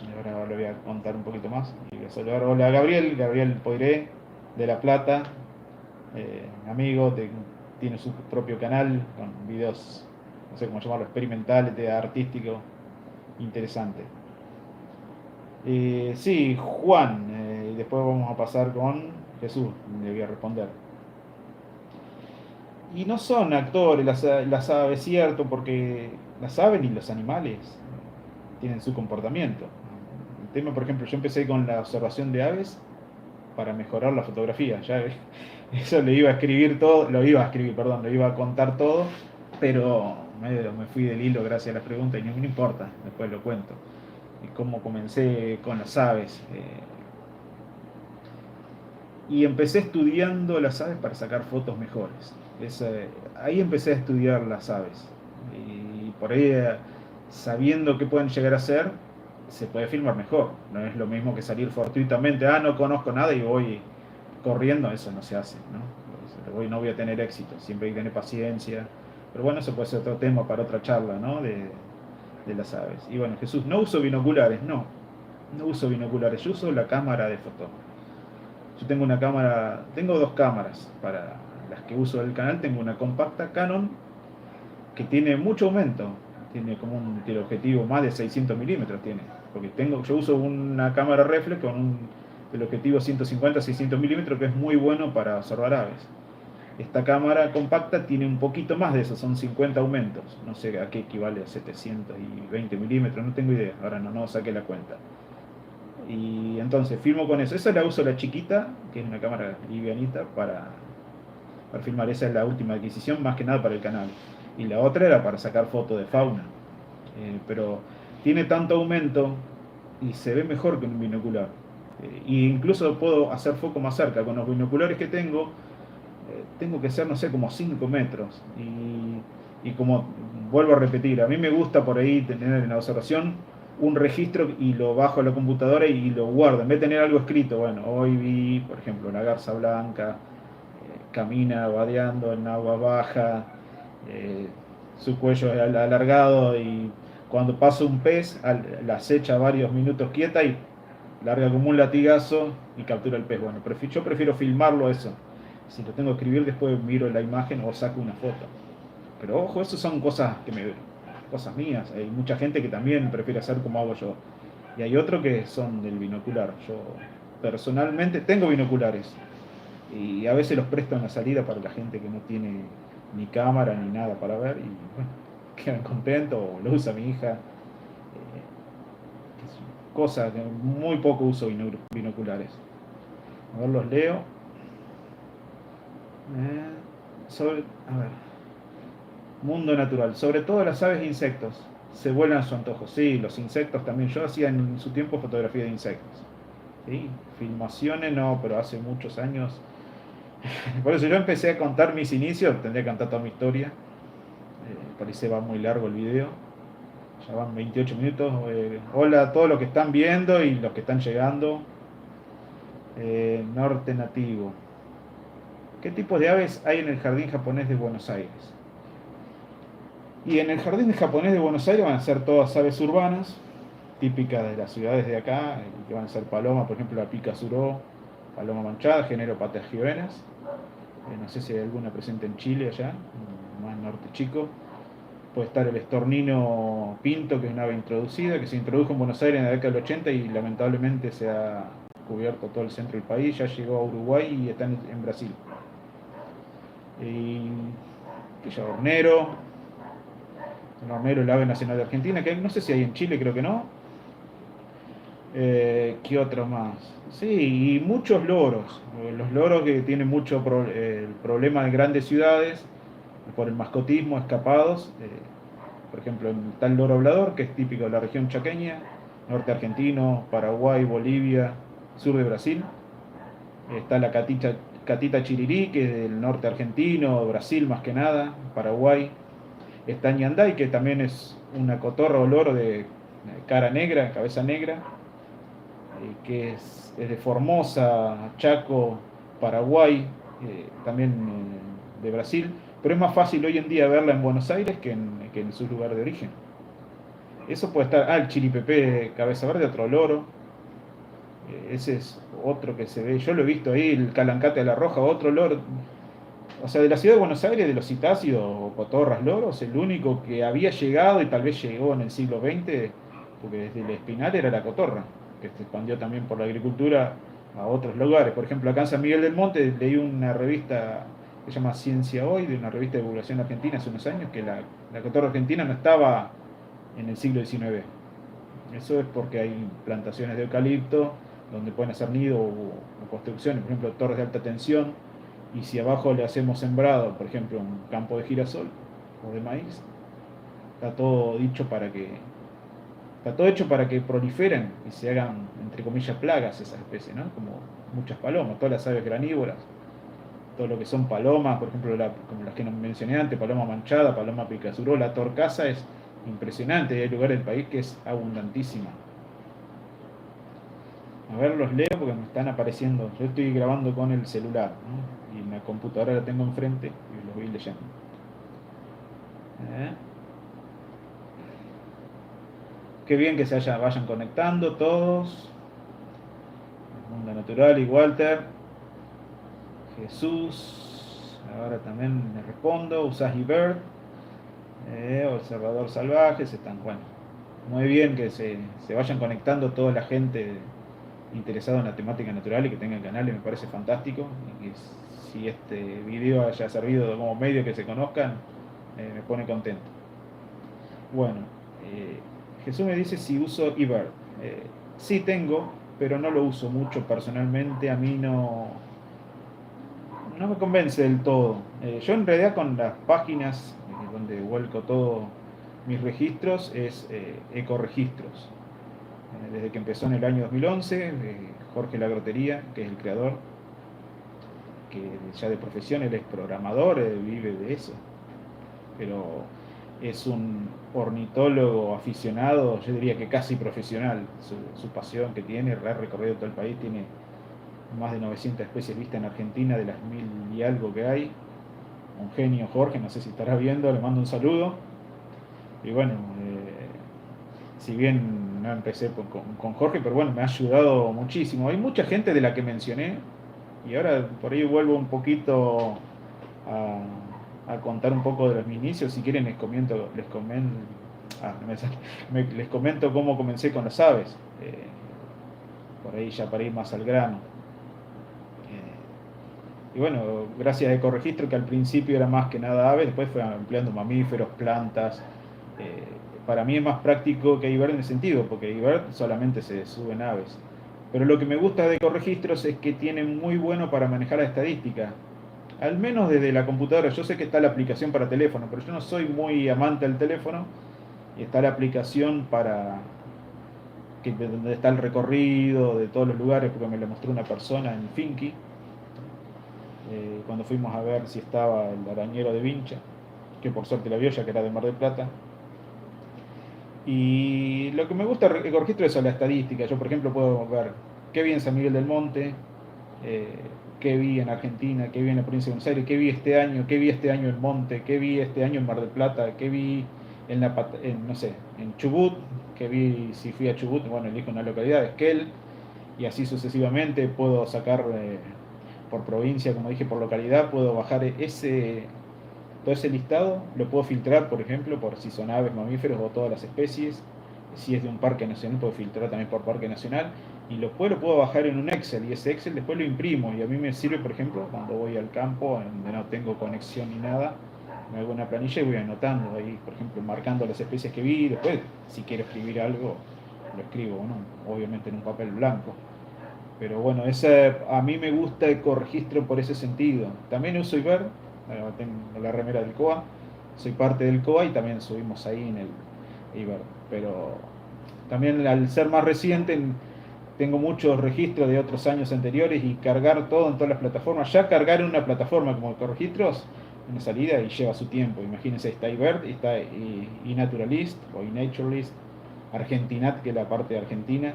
Y ahora le voy a contar un poquito más. Y voy a saludar. Hola Gabriel Poiré, de La Plata, amigo, tiene su propio canal con videos, no sé cómo llamarlo, experimentales, de artístico, interesante. Sí, Juan, y después vamos a pasar con Jesús, le voy a responder. Y no son actores las aves, cierto, porque las aves y los animales tienen su comportamiento. El tema, por ejemplo, yo empecé con la observación de aves para mejorar la fotografía. Ya eso lo iba a escribir todo, perdón, lo iba a contar todo, pero me fui del hilo gracias a la pregunta y no importa, después lo cuento. Y cómo comencé con las aves. Y empecé estudiando las aves para sacar fotos mejores. Ahí empecé a estudiar las aves. Y por ahí, sabiendo qué pueden llegar a ser, se puede filmar mejor. No es lo mismo que salir fortuitamente, no conozco nada y voy corriendo, eso no se hace, ¿no? No voy a tener éxito, siempre hay que tener paciencia. Pero bueno, eso puede ser otro tema para otra charla, ¿no? De las aves. Y bueno, Jesús, no uso binoculares, no uso binoculares, yo uso la cámara de foto. Yo tengo dos cámaras para las que uso del canal. Tengo una compacta Canon que tiene mucho aumento, tiene como un teleobjetivo más de 600 milímetros tiene, porque yo uso una cámara reflex con un teleobjetivo 150-600 milímetros que es muy bueno para observar aves. Esta cámara compacta tiene un poquito más de eso, son 50 aumentos, no sé a qué equivale a 720 milímetros, no tengo idea, ahora no saqué la cuenta. Y entonces filmo con eso. Esa la uso la chiquita, que es una cámara livianita para filmar. Esa es la última adquisición, más que nada para el canal. Y la otra era para sacar fotos de fauna. Pero tiene tanto aumento y se ve mejor que un binocular. E incluso puedo hacer foco más cerca. Con los binoculares que tengo que ser, no sé, como 5 metros. Y como vuelvo a repetir, a mí me gusta por ahí tener en la observación un registro y lo bajo a la computadora y lo guardo. En vez de tener algo escrito, bueno, hoy vi, por ejemplo, una garza blanca, camina vadeando en agua baja, eh, su cuello es alargado y cuando pasa un pez la acecha varios minutos quieta y larga como un latigazo y captura el pez. Bueno, yo prefiero filmarlo eso. Si lo tengo que escribir, después miro la imagen o saco una foto. Pero ojo, eso son cosas mías. Hay mucha gente que también prefiere hacer como hago yo. Y hay otros que son del binocular. Yo personalmente tengo binoculares y a veces los presto en la salida para la gente que no tiene ni cámara ni nada para ver y bueno, quedan contentos o lo usa mi hija. Cosa que muy poco uso binoculares. A ver, los leo. A ver. Mundo natural. Sobre todo las aves e insectos. Se vuelan a su antojo. Sí, los insectos también. Yo hacía en su tiempo fotografía de insectos. ¿Sí? Filmaciones no, pero hace muchos años. Por eso yo empecé a contar mis inicios. Tendría que contar toda mi historia. Parece va muy largo el video. Ya van 28 minutos. Hola a todos los que están viendo y los que están llegando. Norte nativo. ¿Qué tipos de aves hay en el jardín japonés de Buenos Aires? Y en el jardín japonés de Buenos Aires van a ser todas aves urbanas, típicas de las ciudades de acá, que van a ser paloma, por ejemplo la pica suró, paloma manchada, género Patagioenas. No sé si hay alguna presente en Chile allá, más norte chico. Puede estar el estornino pinto, que es una ave introducida, que se introdujo en Buenos Aires en la década del 80 y lamentablemente se ha cubierto todo el centro del país, ya llegó a Uruguay y está en Brasil. Y hornero, el ave nacional de Argentina, que no sé si hay en Chile, creo que no. ¿Qué otro más? Sí, y muchos loros. Los loros que tienen mucho el problema de grandes ciudades, por el mascotismo, escapados. Por ejemplo, está el loro hablador, que es típico de la región chaqueña, norte argentino, Paraguay, Bolivia, sur de Brasil. Está la catita chirirí, que es del norte argentino, Brasil más que nada, Paraguay. Está ñandai, que también es una cotorra o loro de cara negra, cabeza negra, que es de Formosa, Chaco, Paraguay, también de Brasil, pero es más fácil hoy en día verla en Buenos Aires que en su lugar de origen. Eso puede estar, el chiripepe cabeza verde, otro loro, ese es otro que se ve, yo lo he visto ahí, el calancate a la roja, otro loro. O sea, de la ciudad de Buenos Aires, de los citácidos o cotorras loros, el único que había llegado y tal vez llegó en el siglo XX, porque desde el Espinal era la cotorra, que se expandió también por la agricultura a otros lugares. Por ejemplo, acá en San Miguel del Monte leí una revista que se llama Ciencia Hoy, de una revista de divulgación argentina hace unos años, que la cotorra argentina no estaba en el siglo XIX. Eso es porque hay plantaciones de eucalipto donde pueden hacer nido o construcciones, por ejemplo, torres de alta tensión. Y si abajo le hacemos sembrado, por ejemplo, un campo de girasol o de maíz, está todo hecho para que proliferen y se hagan, entre comillas, plagas esas especies, ¿no? Como muchas palomas, todas las aves granívoras, todo lo que son palomas, por ejemplo, como las que mencioné antes, paloma manchada, paloma picazuró, la torcaza es impresionante, hay lugares del país que es abundantísima. A ver, los leo porque me están apareciendo. Yo estoy grabando con el celular, ¿no? Y en la computadora la tengo enfrente y los voy leyendo. Qué bien que vayan conectando todos. Mundo Natural y Walter. Jesús. Ahora también me respondo. Usagi Bird. Observador Salvaje. Bueno, muy bien que se vayan conectando toda la gente interesado en la temática natural y que tengan canales, me parece fantástico, y que si este video haya servido como medio que se conozcan, me pone contento. Bueno, Jesús me dice si uso eBird. Sí tengo, pero no lo uso mucho personalmente. A mí no me convence del todo. Yo en realidad con las páginas donde vuelco todos mis registros es Ecoregistros. Desde que empezó en el año 2011, Jorge Lagrotería, que es el creador, que ya de profesión él es programador, vive de eso, pero es un ornitólogo aficionado, yo diría que casi profesional. Su pasión que tiene, ha recorrido todo el país, tiene más de 900 especies vistas en Argentina de las 1000 y algo que hay. Un genio Jorge, no sé si estará viendo, le mando un saludo. Y bueno, si bien no empecé con Jorge, pero bueno, me ha ayudado muchísimo. Hay mucha gente de la que mencioné, y ahora por ahí vuelvo un poquito a contar un poco de mis inicios. Si quieren les comento cómo comencé con las aves, por ahí ya para ir más al grano. Y bueno, gracias a Ecoregistro, que al principio era más que nada aves, después fue ampliando mamíferos, plantas. Eh, para mí es más práctico que IBERT en ese sentido, porque IBERT solamente se suben aves. Pero lo que me gusta de Ecoregistros es que tiene muy bueno para manejar la estadística, al menos desde la computadora. Yo sé que está la aplicación para teléfono, pero yo no soy muy amante del teléfono, y está la aplicación donde está el recorrido de todos los lugares, porque me lo mostró una persona en Finky, cuando fuimos a ver si estaba el arañero de Vincha, que por suerte la vio, ya que era de Mar del Plata. Y lo que me gusta de Ecoregistro es la estadística. Yo, por ejemplo, puedo ver qué vi en San Miguel del Monte, eh, qué vi en Argentina, qué vi en la provincia de Buenos Aires, qué vi este año en Monte, qué vi este año en Mar del Plata, qué vi no sé, en Chubut, qué vi si fui a Chubut, bueno, elijo una localidad, Esquel, y así sucesivamente. Puedo sacar por provincia, como dije, por localidad, puedo bajar todo ese listado, lo puedo filtrar, por ejemplo, por si son aves, mamíferos o todas las especies. Si es de un parque nacional, puedo filtrar también por parque nacional. Y después lo puedo bajar en un Excel, y ese Excel después lo imprimo. Y a mí me sirve, por ejemplo, cuando voy al campo, donde no tengo conexión ni nada, me hago una planilla y voy anotando ahí, por ejemplo, marcando las especies que vi. Después, si quiero escribir algo, lo escribo, ¿no? Obviamente en un papel blanco. Pero bueno, a mí me gusta Ecoregistro por ese sentido. También uso Iber, tengo la remera del COA, soy parte del COA y también subimos ahí en el Iber. Pero también al ser más reciente, tengo muchos registros de otros años anteriores, y cargar todo en todas las plataformas. Ya cargar en una plataforma como Ecoregistros, una salida, y lleva su tiempo. Imagínense, está Iber, está iNaturalist o iNaturalist, Argentinat, que es la parte de Argentina,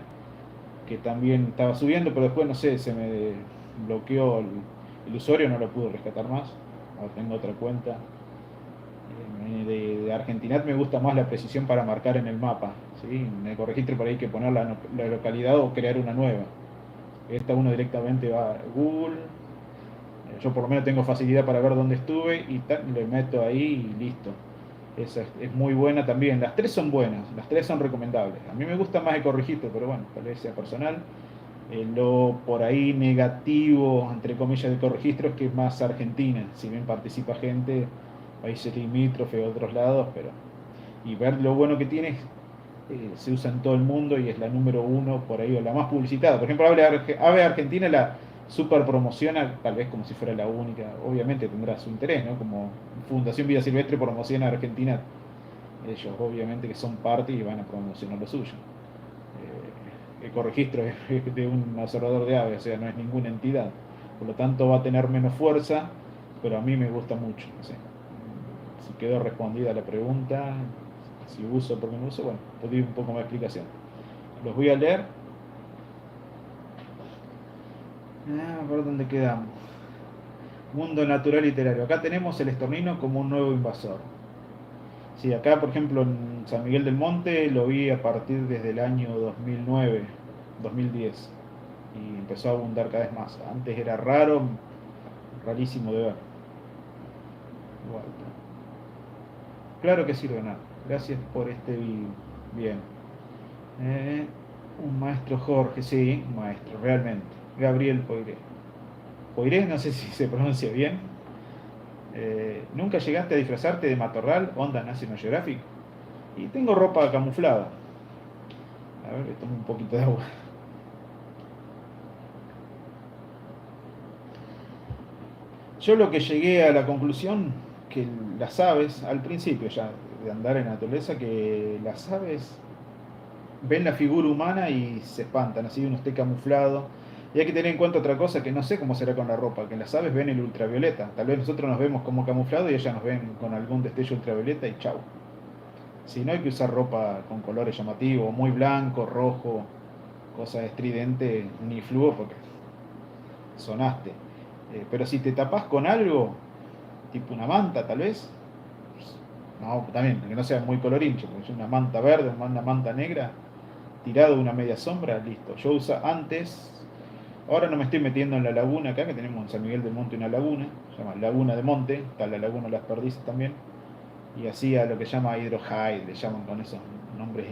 que también estaba subiendo, pero después, no sé, se me bloqueó el usuario, no lo pude rescatar más. Ahora tengo otra cuenta. De Argentinat me gusta más la precisión para marcar en el mapa, ¿sí? En el Ecoregistro por ahí hay que poner la localidad o crear una nueva. Esta uno directamente va a Google. Yo por lo menos tengo facilidad para ver dónde estuve y le meto ahí y listo. Esa es muy buena también. Las tres son buenas, las tres son recomendables. A mí me gusta más Ecoregistro, pero bueno, tal vez sea personal. Lo por ahí negativo, entre comillas, de Ecoregistro es que es más Argentina. Si bien participa gente, países limítrofes, otros lados, pero. Y ver lo bueno que tiene, se usa en todo el mundo y es la número uno por ahí, o la más publicitada. Por ejemplo, Ave Argentina la super promociona, tal vez como si fuera la única. Obviamente tendrá su interés, ¿no? Como Fundación Vida Silvestre promociona a Argentina, ellos obviamente que son parte y van a promocionar lo suyo. Ecoregistro es de un observador de aves, o sea, no es ninguna entidad. Por lo tanto, va a tener menos fuerza, pero a mí me gusta mucho. No sé. Si quedó respondida la pregunta, si uso, por qué no uso, bueno, te doy un poco más de explicación. Los voy a leer. A ver dónde quedamos. Mundo natural literario. Acá tenemos el estornino como un nuevo invasor. Sí, acá, por ejemplo, en San Miguel del Monte lo vi a partir desde el año 2009, 2010. Y empezó a abundar cada vez más. Antes era raro, rarísimo de ver. Igual. Claro que sí, Renato. Gracias por este video. Bien. Un maestro Jorge, sí, un maestro, realmente. Gabriel Poiré. Poiré, no sé si se pronuncia bien. ¿Nunca llegaste a disfrazarte de matorral, onda National Geographic? Y tengo ropa camuflada. A ver, le tomo un poquito de agua. Yo lo que llegué a la conclusión que las aves, al principio ya de andar en la naturaleza, que las aves ven la figura humana y se espantan, así uno esté camuflado. Y hay que tener en cuenta otra cosa que no sé cómo será con la ropa, que las aves ven el ultravioleta. Tal vez nosotros nos vemos como camuflados y ellas nos ven con algún destello ultravioleta y chau. Si no, hay que usar ropa con colores llamativos, muy blanco, rojo, cosas estridentes, ni fluo porque sonaste. Pero si te tapás con algo, tipo una manta tal vez, no, también, que no sea muy colorincho, porque es una manta verde, una manta negra, tirado una media sombra, listo. Yo usa antes, ahora no me estoy metiendo en la laguna acá, que tenemos en San Miguel del Monte una laguna, se llama Laguna de Monte, está la Laguna de las Perdices también, y hacía lo que se llama hydrohide, le llaman con esos nombres,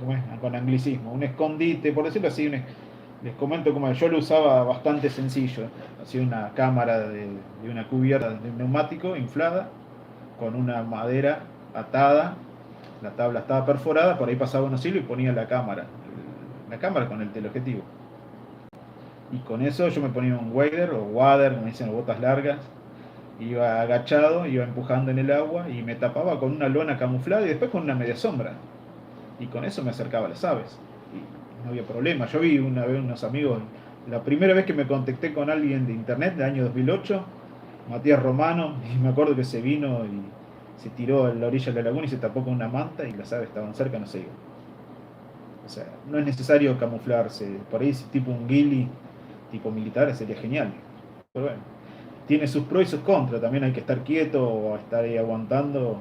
¿cómo es? Con anglicismo, un escondite, por decirlo así, les comento cómo yo lo usaba bastante sencillo, hacía una cámara de una cubierta de neumático inflada, con una madera atada, la tabla estaba perforada, por ahí pasaba unos hilos y ponía la cámara con el teleobjetivo. Y con eso yo me ponía un wader o wader, como dicen, botas largas, iba agachado, iba empujando en el agua y me tapaba con una lona camuflada y después con una media sombra. Y con eso me acercaba a las aves. Y no había problema. Yo vi una vez unos amigos, la primera vez que me contacté con alguien de internet, del año 2008, Matías Romano, y me acuerdo que se vino y se tiró a la orilla de la laguna y se tapó con una manta y las aves estaban cerca, no se iban. O sea, no es necesario camuflarse. Por ahí, si tipo un ghillie, tipo militar, sería genial. Pero bueno, tiene sus pros y sus contras. También hay que estar quieto o estar ahí aguantando.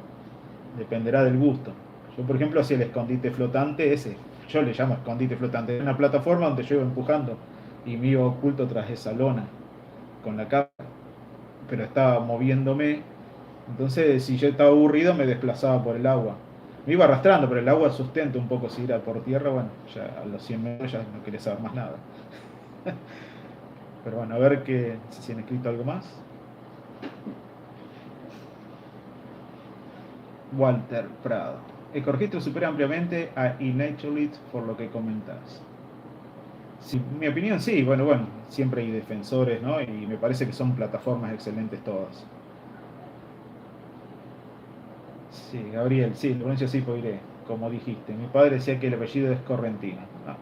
Dependerá del gusto. Yo, por ejemplo, hacía el escondite flotante, ese, yo le llamo escondite flotante. Es una plataforma donde yo iba empujando y me iba oculto tras esa lona con la capa, pero estaba moviéndome. Entonces, si yo estaba aburrido, me desplazaba por el agua. Me iba arrastrando, pero el agua sustenta un poco. Si era por tierra, bueno, ya a los 100 metros ya no quería saber más nada. Pero bueno, a ver si han escrito algo más. Walter Prado. Ecorregistro supera ampliamente a iNaturalist por lo que comentas. Sí, mi opinión sí, bueno, siempre hay defensores, ¿no? Y me parece que son plataformas excelentes todas. Sí, Gabriel, sí, lo pronuncio así, pues diré, como dijiste. Mi padre decía que el apellido es Correntino. Ah,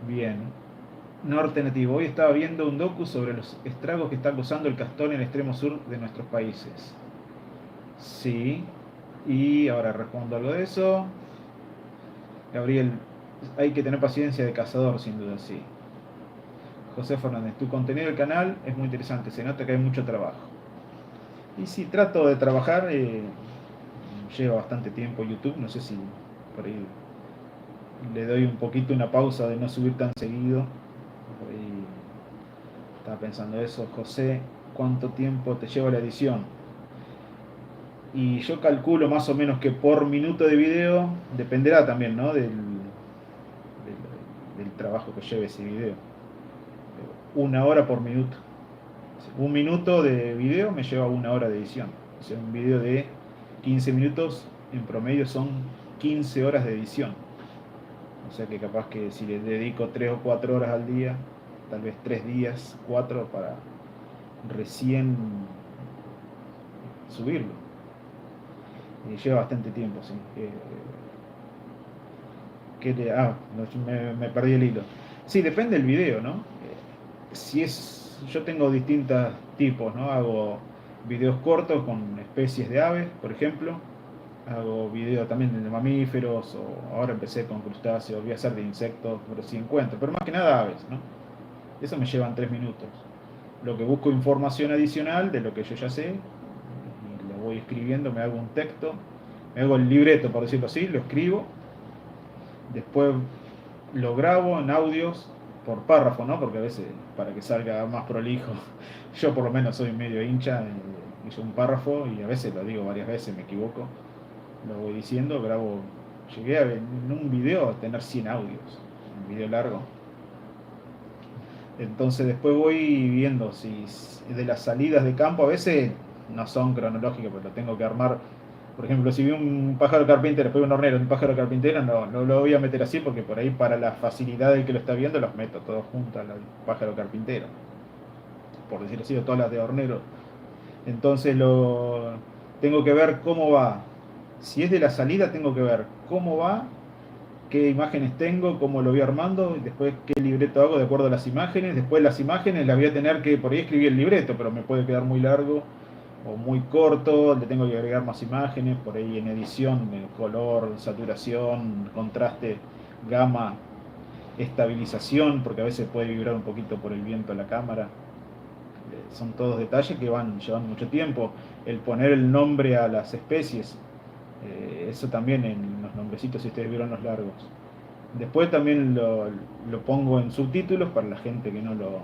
bien. Norte nativo. Hoy estaba viendo un docu sobre los estragos que está causando el castor en el extremo sur de nuestros países. Sí. Y ahora respondo algo de eso. Gabriel, hay que tener paciencia de cazador, sin duda, sí. José Fernández, tu contenido del canal es muy interesante, se nota que hay mucho trabajo. Y sí, trato de trabajar, lleva bastante tiempo YouTube, no sé si por ahí le doy un poquito una pausa de no subir tan seguido. Por ahí estaba pensando eso. José, ¿cuánto tiempo te lleva la edición? Y yo calculo más o menos que por minuto de video, dependerá también, ¿no? Del trabajo que lleve ese video. 1 hora por minuto. Un minuto de video me lleva 1 hora de edición. O sea, un video de 15 minutos en promedio son 15 horas de edición. O sea que capaz que si le dedico 3 o 4 horas al día, tal vez 3 días, 4 para recién subirlo. Y lleva bastante tiempo, sí. Me perdí el hilo. Sí, depende del video, ¿no? Si es, yo tengo distintos tipos, ¿no? Hago videos cortos con especies de aves, por ejemplo. Hago videos también de mamíferos, o ahora empecé con crustáceos, voy a hacer de insectos, pero si encuentro, pero más que nada aves, ¿no? Eso me llevan 3 minutos. Lo que busco información adicional de lo que yo ya sé, y lo voy escribiendo, me hago un texto, me hago el libreto, por decirlo así, lo escribo, después lo grabo en audios por párrafo, ¿no? Porque a veces, para que salga más prolijo, yo por lo menos soy medio hincha, hice un párrafo y a veces lo digo varias veces, me equivoco, lo voy diciendo, grabo, llegué a en un video a tener 100 audios, un video largo. Entonces después voy viendo si de las salidas de campo, a veces no son cronológicas, pero lo tengo que armar. Por ejemplo, si vi un pájaro carpintero, después un hornero, un pájaro carpintero, no lo voy a meter así porque por ahí para la facilidad del que lo está viendo los meto todos juntos al pájaro carpintero. por decirlo así, o todas las de hornero. Entonces tengo que ver cómo va. Si es de la salida, tengo que ver cómo va, qué imágenes tengo, cómo lo voy armando, y después qué libreto hago de acuerdo a las imágenes. Después las imágenes las voy a tener que por ahí escribir el libreto, pero me puede quedar muy largo o muy corto, le tengo que agregar más imágenes, por ahí en edición, color, saturación, contraste, gama, estabilización, porque a veces puede vibrar un poquito por el viento la cámara. Son todos detalles que van llevando mucho tiempo. El poner el nombre a las especies, eso también en los nombrecitos, si ustedes vieron los largos. Después también lo pongo en subtítulos para la gente que no lo,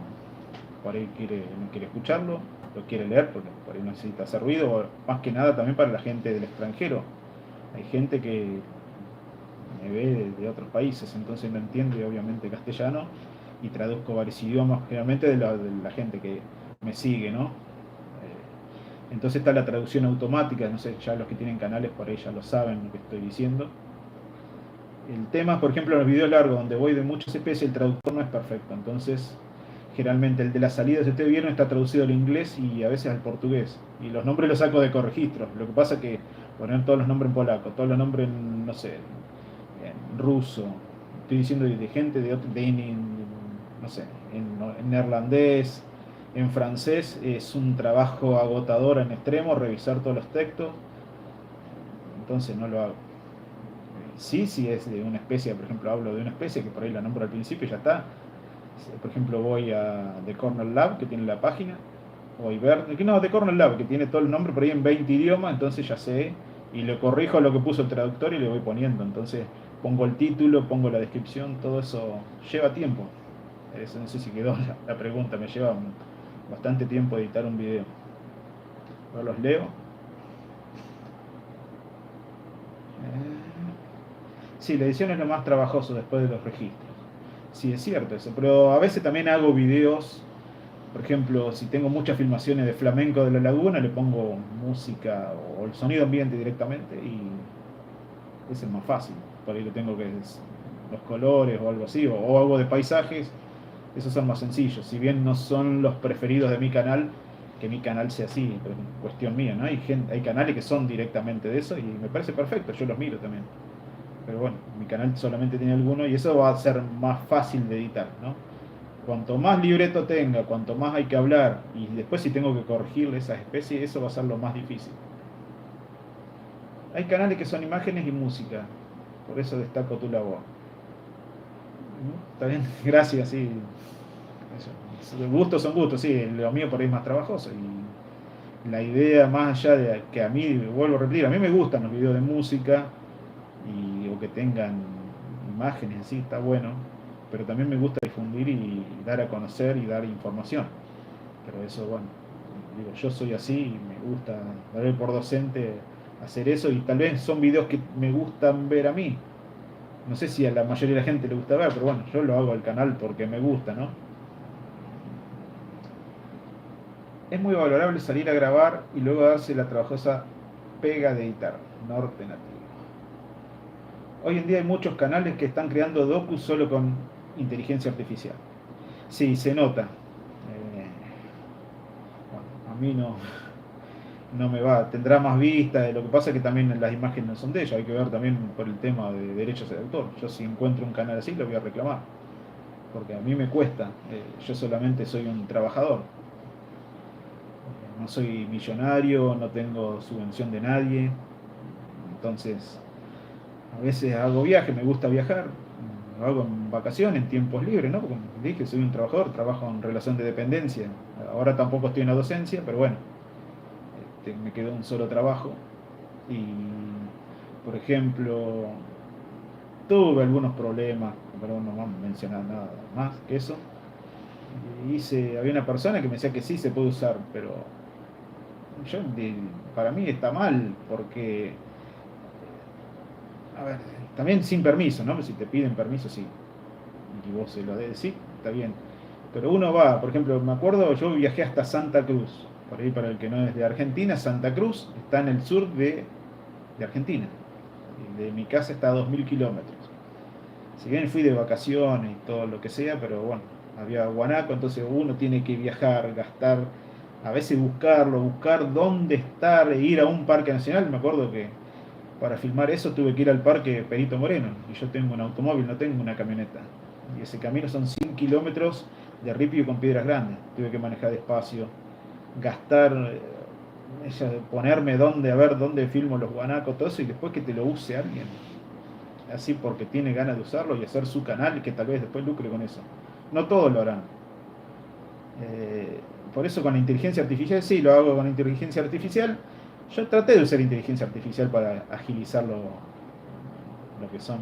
por ahí no quiere escucharlo, lo quiere leer porque por ahí no necesita hacer ruido, o más que nada también para la gente del extranjero. Hay gente que me ve de otros países, entonces no entiende obviamente castellano y traduzco varios idiomas, generalmente de la gente que me sigue, ¿no? Entonces está la traducción automática, no sé, ya los que tienen canales por ahí ya lo saben lo que estoy diciendo. El tema, por ejemplo, en los videos largos donde voy de muchas especies, el traductor no es perfecto, entonces generalmente el de la salida, si ustedes vieron, está traducido al inglés y a veces al portugués. Y los nombres los saco de corregistros. Lo que pasa es que poner todos los nombres en polaco, todos los nombres en, no sé, en ruso. Estoy diciendo de gente no sé, en neerlandés, en francés. Es un trabajo agotador en extremo revisar todos los textos. Entonces no lo hago. Sí, sí es de una especie, por ejemplo, hablo de una especie que por ahí la nombro al principio y ya está. Por ejemplo, voy a The Corner Lab, que tiene la página, o The Corner Lab, que tiene todo el nombre por ahí en 20 idiomas, entonces ya sé, y lo corrijo a lo que puso el traductor y le voy poniendo. Entonces pongo el título, pongo la descripción, todo eso lleva tiempo. Eso no sé si quedó la pregunta, me lleva bastante tiempo editar un video. Ahora los leo. Sí, la edición es lo más trabajoso después de los registros. Sí, es cierto eso, pero a veces también hago videos. Por ejemplo, si tengo muchas filmaciones de flamenco de la laguna, le pongo música o el sonido ambiente directamente y es el más fácil. Por ahí lo tengo que los colores o algo así, o algo de paisajes, esos son más sencillos. Si bien no son los preferidos de mi canal, que mi canal sea así, pero es cuestión mía, ¿no? Hay canales que son directamente de eso y me parece perfecto, yo los miro también. Pero bueno, mi canal solamente tiene alguno y eso va a ser más fácil de editar, ¿no? Cuanto más libreto tenga, cuanto más hay que hablar y después si tengo que corregirle esas especies, eso va a ser lo más difícil. Hay canales que son imágenes y música, por eso destaco tu labor. ¿Está bien? Gracias, sí. Eso. Gustos son gustos, sí, lo mío por ahí es más trabajoso y la idea más allá de que a mí, vuelvo a repetir, a mí me gustan los videos de música o que tengan imágenes así, está bueno, pero también me gusta difundir y dar a conocer y dar información. Pero eso, bueno, digo, yo soy así y me gusta dar por docente hacer eso y tal vez son videos que me gustan ver a mí. No sé si a la mayoría de la gente le gusta ver, pero bueno, yo lo hago al canal porque me gusta, ¿no? Es muy valorable salir a grabar y luego darse la trabajosa pega de editar. Norte nativo. Hoy en día hay muchos canales que están creando docus solo con inteligencia artificial. Sí, se nota. Bueno, a mí no me va, tendrá más vistas, lo que pasa es que también las imágenes no son de ellos, hay que ver también por el tema de derechos de autor. Yo si encuentro un canal así lo voy a reclamar, porque a mí me cuesta, yo solamente soy un trabajador, no soy millonario, no tengo subvención de nadie, entonces a veces hago viaje, me gusta viajar, lo hago en vacaciones, en tiempos libres, ¿no? Porque como dije, soy un trabajador, trabajo en relación de dependencia, ahora tampoco estoy en la docencia, pero bueno, me quedó un solo trabajo y, por ejemplo, tuve algunos problemas, pero no vamos a mencionar nada más que eso. Había una persona que me decía que sí se puede usar, pero yo, para mí está mal, porque, a ver, también sin permiso, ¿no? Si te piden permiso, sí, y vos se lo des, sí, está bien. Pero uno va, por ejemplo, me acuerdo, yo viajé hasta Santa Cruz, por ahí para el que no es de Argentina, Santa Cruz está en el sur de Argentina. De mi casa está a 2000 kilómetros. Si bien fui de vacaciones y todo lo que sea, pero bueno, había guanaco, entonces uno tiene que viajar, gastar, a veces buscarlo, buscar dónde estar, e ir a un parque nacional. Me acuerdo que para filmar eso tuve que ir al parque Perito Moreno, y yo tengo un automóvil, no tengo una camioneta. Y ese camino son 100 kilómetros de ripio con piedras grandes. Tuve que manejar despacio, gastar, ponerme dónde, a ver dónde filmo los guanacos, todo eso, y después que te lo use alguien, así porque tiene ganas de usarlo y hacer su canal y que tal vez después lucre con eso. No todos lo harán. Por eso con la inteligencia artificial, sí, lo hago con la inteligencia artificial. Yo traté de usar inteligencia artificial para agilizar lo que son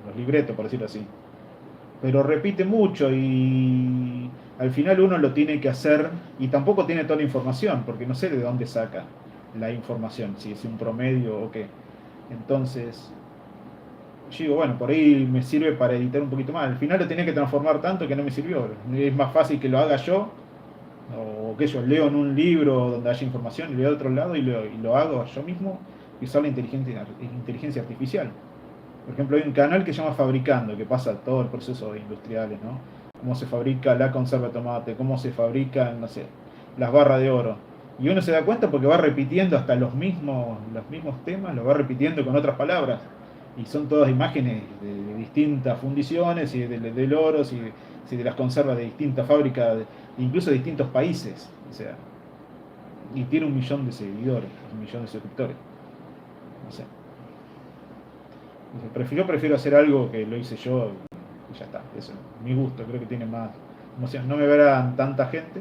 los libretos, por decirlo así. Pero repite mucho y al final uno lo tiene que hacer y tampoco tiene toda la información, porque no sé de dónde saca la información, si es un promedio o qué. Entonces, yo digo, bueno, por ahí me sirve para editar un poquito más. Al final lo tenía que transformar tanto que no me sirvió. Es más fácil que lo haga yo, o que yo leo en un libro donde haya información y leo de otro lado y lo hago yo mismo y usar la inteligencia artificial. Por ejemplo, hay un canal que se llama Fabricando, que pasa todo el proceso de industriales, ¿no? Cómo se fabrica la conserva de tomate, cómo se fabrican, no sé, las barras de oro. Y uno se da cuenta porque va repitiendo hasta los mismos temas, los va repitiendo con otras palabras. Y son todas imágenes de distintas fundiciones y del oro, y de las conservas de distintas fábricas, incluso de distintos países. O sea, y tiene 1 millón de seguidores, 1 millón de suscriptores. No sé. Yo prefiero hacer algo que lo hice yo y ya está. Eso es mi gusto, creo que tiene más emoción. No me verán tanta gente,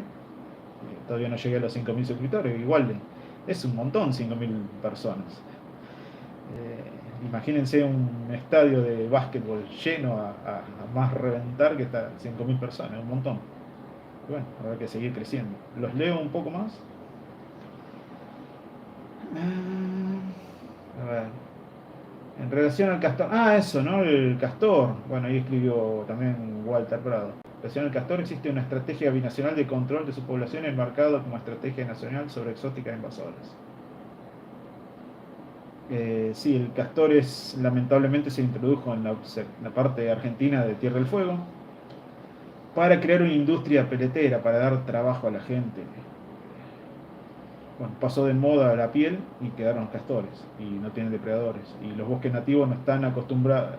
todavía no llegué a los 5.000 suscriptores, igual es un montón 5.000 personas. Imagínense un estadio de básquetbol lleno a más reventar que está 5.000 personas, un montón. Bueno, habrá que seguir creciendo. Los leo un poco más. A ver. En relación al castor. Ah, eso, ¿no? El castor. Bueno, ahí escribió también Walter Prado. En relación al castor existe una estrategia binacional de control de su población enmarcada como estrategia nacional sobre exóticas invasoras. Sí, el castor lamentablemente se introdujo en la parte argentina de Tierra del Fuego para crear una industria peletera, para dar trabajo a la gente. Bueno, pasó de moda la piel y quedaron los castores y no tienen depredadores. Y los bosques nativos no están acostumbrados,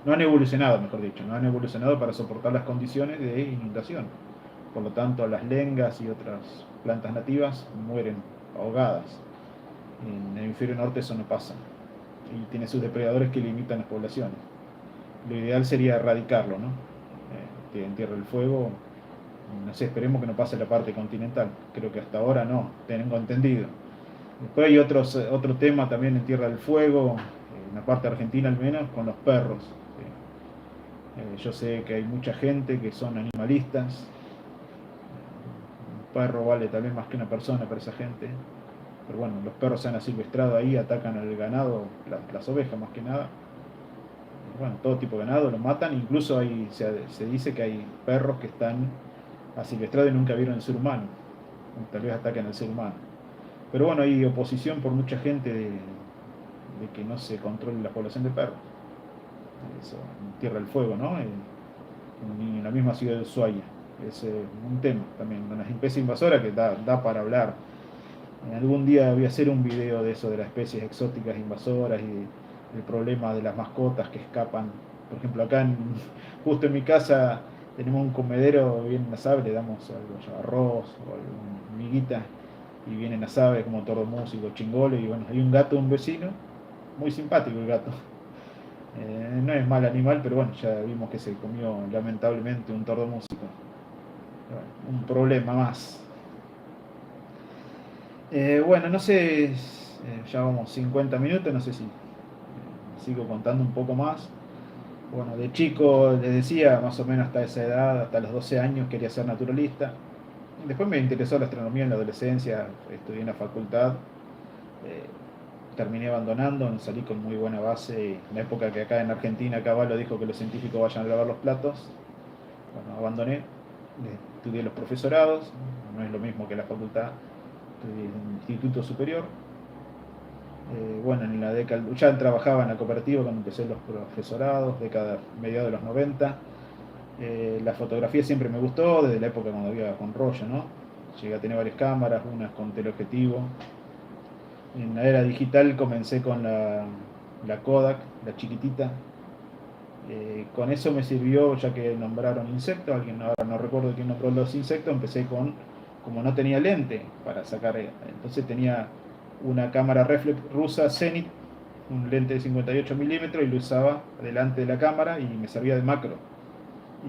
no han evolucionado, mejor dicho, no han evolucionado para soportar las condiciones de inundación. Por lo tanto, las lengas y otras plantas nativas mueren ahogadas. En el hemisferio norte eso no pasa. Y tiene sus depredadores que limitan las poblaciones. Lo ideal sería erradicarlo, ¿no? En Tierra del Fuego, no sé, esperemos que no pase la parte continental. Creo que hasta ahora no, tengo entendido. Después hay otro tema también en Tierra del Fuego, en la parte argentina al menos, con los perros. Yo sé que hay mucha gente que son animalistas. Un perro vale también más que una persona para esa gente. Pero bueno, los perros se han asilvestrado ahí, atacan al ganado, las ovejas más que nada. Bueno, todo tipo de ganado, lo matan. Incluso se dice que hay perros que están asilvestrados y nunca vieron el ser humano. Tal vez ataquen al ser humano. Pero bueno, hay oposición por mucha gente de que no se controle la población de perros. Eso, en Tierra del Fuego, ¿no? En la misma ciudad de Ushuaia. Es un tema también, una especie invasora que da para hablar. Algún día voy a hacer un video de eso, de las especies exóticas invasoras y el problema de las mascotas que escapan. Por ejemplo, acá justo en mi casa tenemos un comedero, vienen las aves, le damos algo, arroz o miguita, y vienen las aves como tordomúsico, chingole, y bueno, hay un gato de un vecino, muy simpático el gato. No es mal animal, pero bueno, ya vimos que se comió lamentablemente un tordomúsico. Bueno, un problema más. Bueno, no sé, ya vamos 50 minutos, no sé si sigo contando un poco más. Bueno, de chico, les decía, más o menos hasta esa edad, hasta los 12 años, quería ser naturalista. Después me interesó la astronomía en la adolescencia, estudié en la facultad, terminé abandonando, salí con muy buena base. En la época que acá en Argentina Caballo dijo que los científicos vayan a lavar los platos, bueno, abandoné, estudié los profesorados, no es lo mismo que la facultad, estudié en un instituto superior. Bueno, en la década, ya trabajaba en la cooperativa cuando empecé los profesorados, mediados de los 90. La fotografía siempre me gustó, desde la época cuando había con rollo, ¿no? Llegué a tener varias cámaras, unas con teleobjetivo. En la era digital comencé con la Kodak, la chiquitita. Con eso me sirvió, ya que nombraron insectos, alguien ahora no recuerdo quién nombró los insectos, empecé con, como no tenía lente para sacar, entonces tenía una cámara reflex rusa Zenit, un lente de 58 milímetros y lo usaba delante de la cámara y me servía de macro.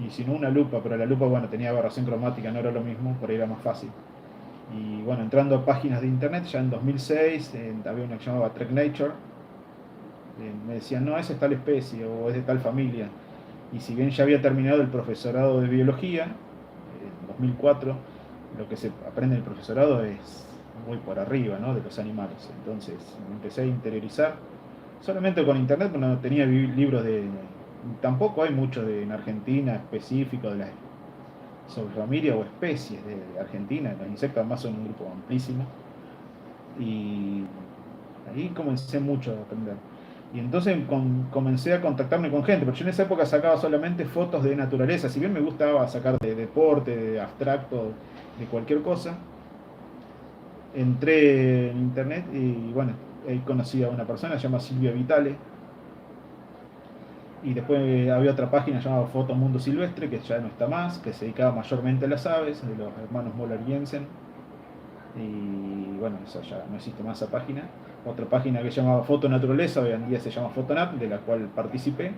Y si no una lupa, pero la lupa, bueno, tenía aberración cromática, no era lo mismo, por ahí era más fácil. Y bueno, entrando a páginas de internet, ya en 2006, había una que llamaba Trek Nature, me decían, no, esa es tal especie o es de tal familia. Y si bien ya había terminado el profesorado de biología, en 2004, lo que se aprende en el profesorado es muy por arriba, ¿no?, de los animales. Entonces me empecé a interiorizar, solamente con internet, porque no tenía libros de... Tampoco hay mucho en Argentina específico de las sobre familia o especies de Argentina. Los insectos además son un grupo amplísimo. Y ahí comencé mucho a aprender. Y entonces comencé a contactarme con gente, porque yo en esa época sacaba solamente fotos de naturaleza, si bien me gustaba sacar de deporte, de abstracto, de cualquier cosa. Entré en internet y bueno, ahí conocí a una persona, se llama Silvia Vitale, y después había otra página llamada Foto Mundo Silvestre, que ya no está más, que se dedicaba mayormente a las aves, de los hermanos Moller Jensen, y bueno, eso ya no existe más esa página. Otra página que se llamaba Foto Naturaleza, hoy en día se llama Fotonat, de la cual participé.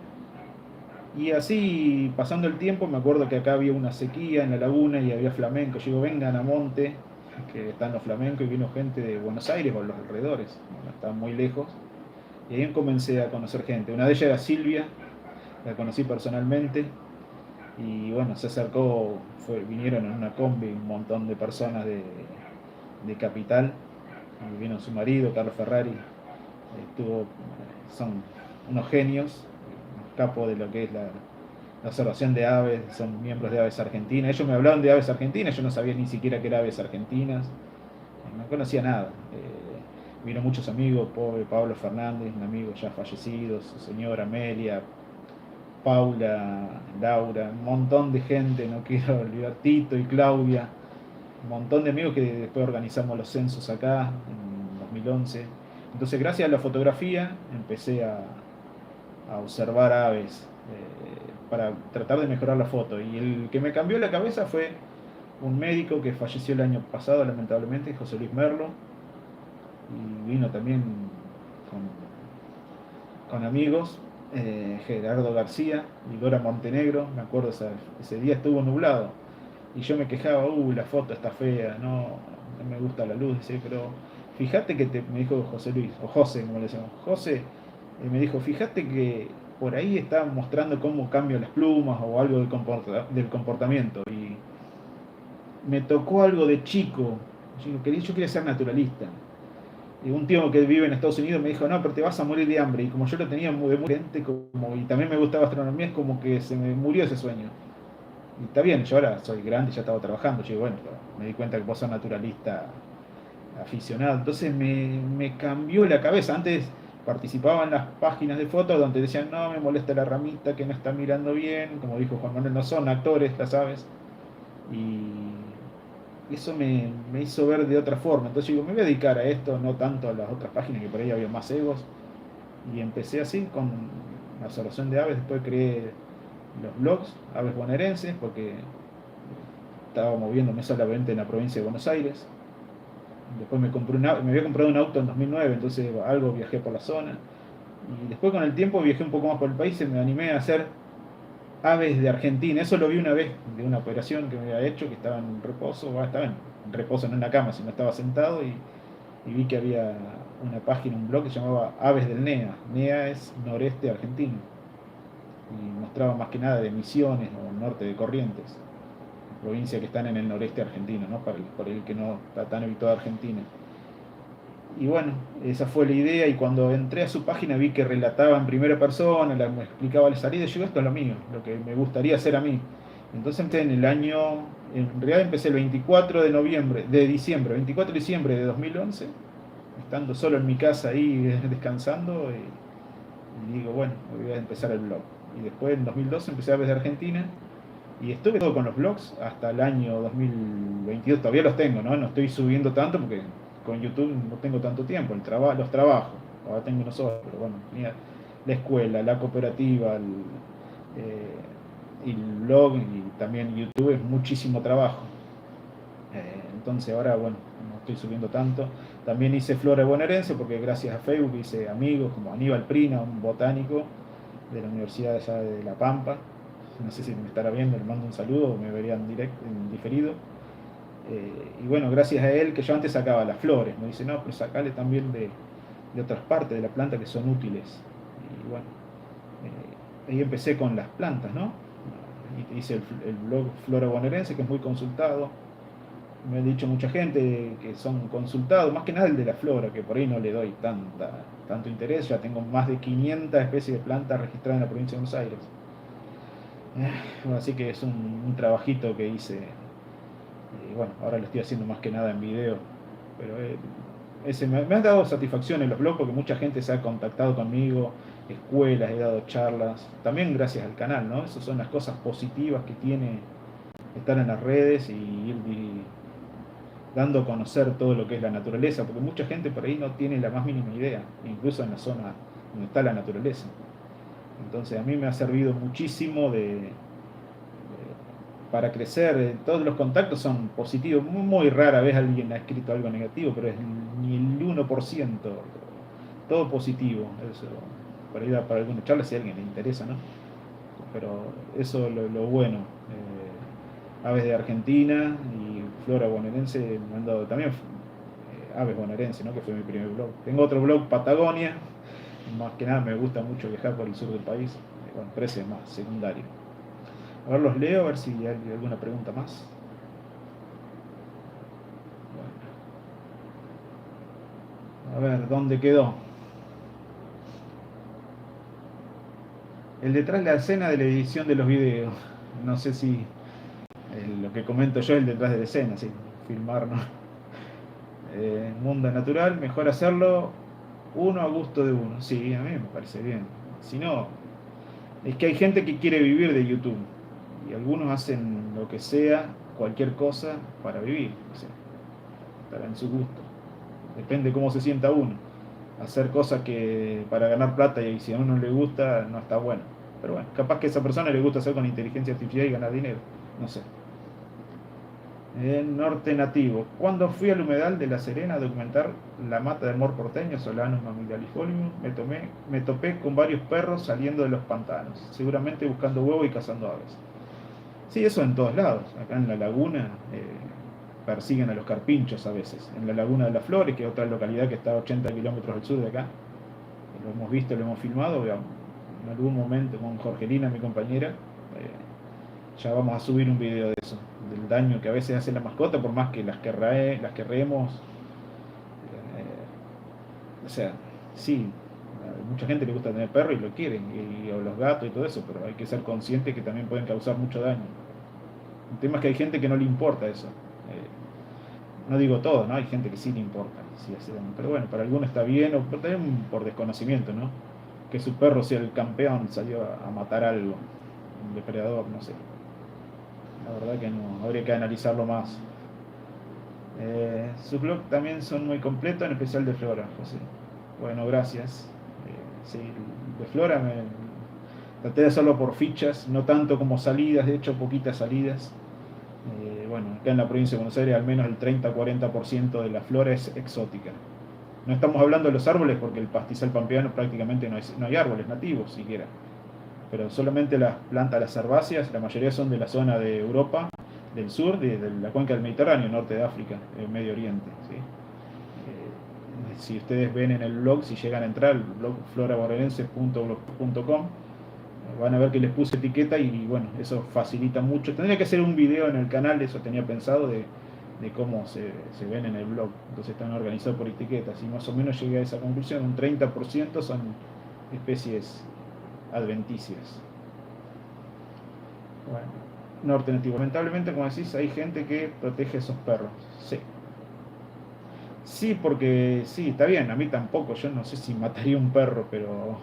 Y así, pasando el tiempo, me acuerdo que acá había una sequía en la laguna y había flamenco. Yo digo, vengan a Monte, que están los flamencos, y vino gente de Buenos Aires o los alrededores, no estaban muy lejos. Y ahí comencé a conocer gente. Una de ellas era Silvia, la conocí personalmente. Y bueno, se acercó, vinieron en una combi un montón de personas de Capital. Y vino su marido, Carlos Ferrari. Son unos genios, capos de lo que es la observación de aves, son miembros de Aves Argentinas. Ellos me hablaban de aves argentinas, yo no sabía ni siquiera que eran aves argentinas, no conocía nada. Vino muchos amigos, Pablo Fernández, un amigo ya fallecido, su señora Amelia, Paula, Laura, un montón de gente, no quiero olvidar, Tito y Claudia, un montón de amigos que después organizamos los censos acá en 2011. Entonces, gracias a la fotografía, empecé a observar aves para tratar de mejorar la foto. Y el que me cambió la cabeza fue un médico que falleció el año pasado, lamentablemente, José Luis Merlo, y vino también con amigos, Gerardo García y Dora Montenegro. Me acuerdo, ese día estuvo nublado y yo me quejaba, la foto está fea, no me gusta la luz, dice, pero fíjate que me dijo José Luis, o José, como le decimos, José, me dijo, fíjate que por ahí está mostrando cómo cambian las plumas o algo del comportamiento. Y me tocó algo de chico, yo quería ser naturalista. Y un tío que vive en Estados Unidos me dijo, no, pero te vas a morir de hambre. Y como yo lo tenía muy gente, y también me gustaba astronomía, es como que se me murió ese sueño. Y está bien, yo ahora soy grande, ya estaba trabajando. Yo digo, bueno, me di cuenta que vos sos naturalista aficionado. Entonces me cambió la cabeza. Antes participaba en las páginas de fotos donde decían, no, me molesta la ramita que no está mirando bien. Como dijo Juan Manuel, no son actores, las aves. Y eso me hizo ver de otra forma. Entonces digo, me voy a dedicar a esto, no tanto a las otras páginas que por ahí había más egos. Y empecé así con la observación de aves. Después creé los blogs, aves bonaerenses, porque estaba moviéndome solamente en la provincia de Buenos Aires. Después me había comprado un auto en 2009, entonces algo viajé por la zona. Y después con el tiempo viajé un poco más por el país y me animé a hacer aves de Argentina. Eso lo vi una vez de una operación que me había hecho, que estaba en reposo, estaba en reposo no en una cama, sino estaba sentado y vi que había una página, un blog que se llamaba Aves del NEA. NEA es noreste argentino. Y mostraba más que nada de Misiones o norte de Corrientes, provincias que están en el noreste argentino, ¿no? Por el que no está tan habituado a Argentina. Y bueno, esa fue la idea, y cuando entré a su página vi que relataba en primera persona, me explicaba la salida, y yo, esto es lo mío, lo que me gustaría hacer a mí. Entonces empecé en realidad empecé el 24 de noviembre, de diciembre, 24 de diciembre de 2011, estando solo en mi casa ahí descansando, y digo, bueno, voy a empezar el blog. Y después en 2012 empecé a ver de Argentina, Y estuve todo con los blogs hasta el año 2022, todavía los tengo, ¿no? No estoy subiendo tanto porque con YouTube no tengo tanto tiempo, los trabajos, ahora tengo unos otros, pero bueno, tenía la escuela, la cooperativa, y el blog y también YouTube es muchísimo trabajo. Entonces ahora, bueno, no estoy subiendo tanto. También hice flora bonaerense porque gracias a Facebook hice amigos como Aníbal Prina, un botánico de la Universidad allá de La Pampa. No sé si me estará viendo, le mando un saludo o me verían en diferido. Y bueno, gracias a él, que yo antes sacaba las flores, me dice, no, pero sacale también de otras partes de la planta que son útiles. Y bueno, ahí empecé con las plantas, ¿no? Y hice el blog Flora Bonaerense, que es muy consultado. Me ha dicho mucha gente que son consultados, más que nada el de la flora, que por ahí no le doy tanto interés. Ya tengo más de 500 especies de plantas registradas en la provincia de Buenos Aires. Así que es un trabajito que hice. Y bueno, ahora lo estoy haciendo más que nada en video. Pero me ha dado satisfacción en los blogs porque mucha gente se ha contactado conmigo, escuelas, he dado charlas. También gracias al canal, ¿no? Esas son las cosas positivas que tiene estar en las redes y ir dando a conocer todo lo que es la naturaleza, porque mucha gente por ahí no tiene la más mínima idea, incluso en la zona donde está la naturaleza. Entonces a mí me ha servido muchísimo para crecer. Todos los contactos son positivos. Muy rara vez alguien ha escrito algo negativo, pero es ni el 1%. Todo positivo. Eso, por ahí da para alguna charla si a alguien le interesa, ¿no? Pero eso es lo bueno. Aves de Argentina y flora bonaerense me han dado también, aves bonaerense, ¿no? Que fue mi primer blog. Tengo otro blog, Patagonia. Más que nada me gusta mucho viajar por el sur del país. Bueno, pero ese es más secundario. A ver, los leo, a ver si hay alguna pregunta más. Bueno. A ver, ¿dónde quedó? El detrás de la escena de la edición de los videos. No sé si lo que comento yo es el detrás de la escena, sí, filmar, ¿no? Mundo natural, mejor hacerlo uno a gusto de uno. Sí, a mí me parece bien. Si no, es que hay gente que quiere vivir de YouTube y algunos hacen lo que sea, cualquier cosa para vivir. O sea, estará en su gusto. Depende cómo se sienta uno. Hacer cosas que para ganar plata y si a uno le gusta, no está bueno. Pero bueno, capaz que a esa persona le gusta hacer con inteligencia artificial y ganar dinero. No sé. Norte nativo. Cuando fui al humedal de La Serena a documentar la mata de mor porteño, Solanus mammillaifolium, me topé con varios perros saliendo de los pantanos, seguramente buscando huevo y cazando aves. Sí, eso en todos lados. Acá en la laguna persiguen a los carpinchos a veces. En la laguna de las Flores, que es otra localidad que está a 80 kilómetros al sur de acá, lo hemos visto, lo hemos filmado. En algún momento con Jorgelina, mi compañera, ya vamos a subir un video de eso, del daño que a veces hace la mascota, por más que las querremos. O sea, sí, a mucha gente le gusta tener perro y lo quieren, o los gatos y todo eso, pero hay que ser consciente que también pueden causar mucho daño. El tema es que hay gente que no le importa eso. No digo todo, ¿no? Hay gente que sí le importa, sí hace daño. Pero bueno, para algunos está bien, o también por desconocimiento, ¿no? Que su perro sea el campeón, salió a matar algo, un depredador, no sé. La verdad que no, habría que analizarlo más. Sus blogs también son muy completos, en especial de Flora, José. Bueno, gracias. Sí, de Flora traté de hacerlo por fichas, no tanto como salidas, de hecho poquitas salidas. Bueno, acá en la provincia de Buenos Aires al menos el 30-40% de la flora es exótica. No estamos hablando de los árboles porque el pastizal pampeano prácticamente no hay árboles nativos siquiera. Pero solamente las plantas, las herbáceas, la mayoría son de la zona de Europa, del sur, de la cuenca del Mediterráneo, norte de África, Medio Oriente. ¿Sí? Si ustedes ven en el blog, si llegan a entrar, el blog florabonaerense.blog.com, van a ver que les puse etiqueta y bueno, eso facilita mucho. Tendría que hacer un video en el canal, eso tenía pensado, de cómo se ven en el blog. Entonces están organizados por etiquetas y más o menos llegué a esa conclusión. Un 30% son especies adventicias. Bueno, norte nativo. Lamentablemente, como decís, hay gente que protege a esos perros. Sí. Sí, porque sí, está bien, a mí tampoco, yo no sé si mataría un perro, pero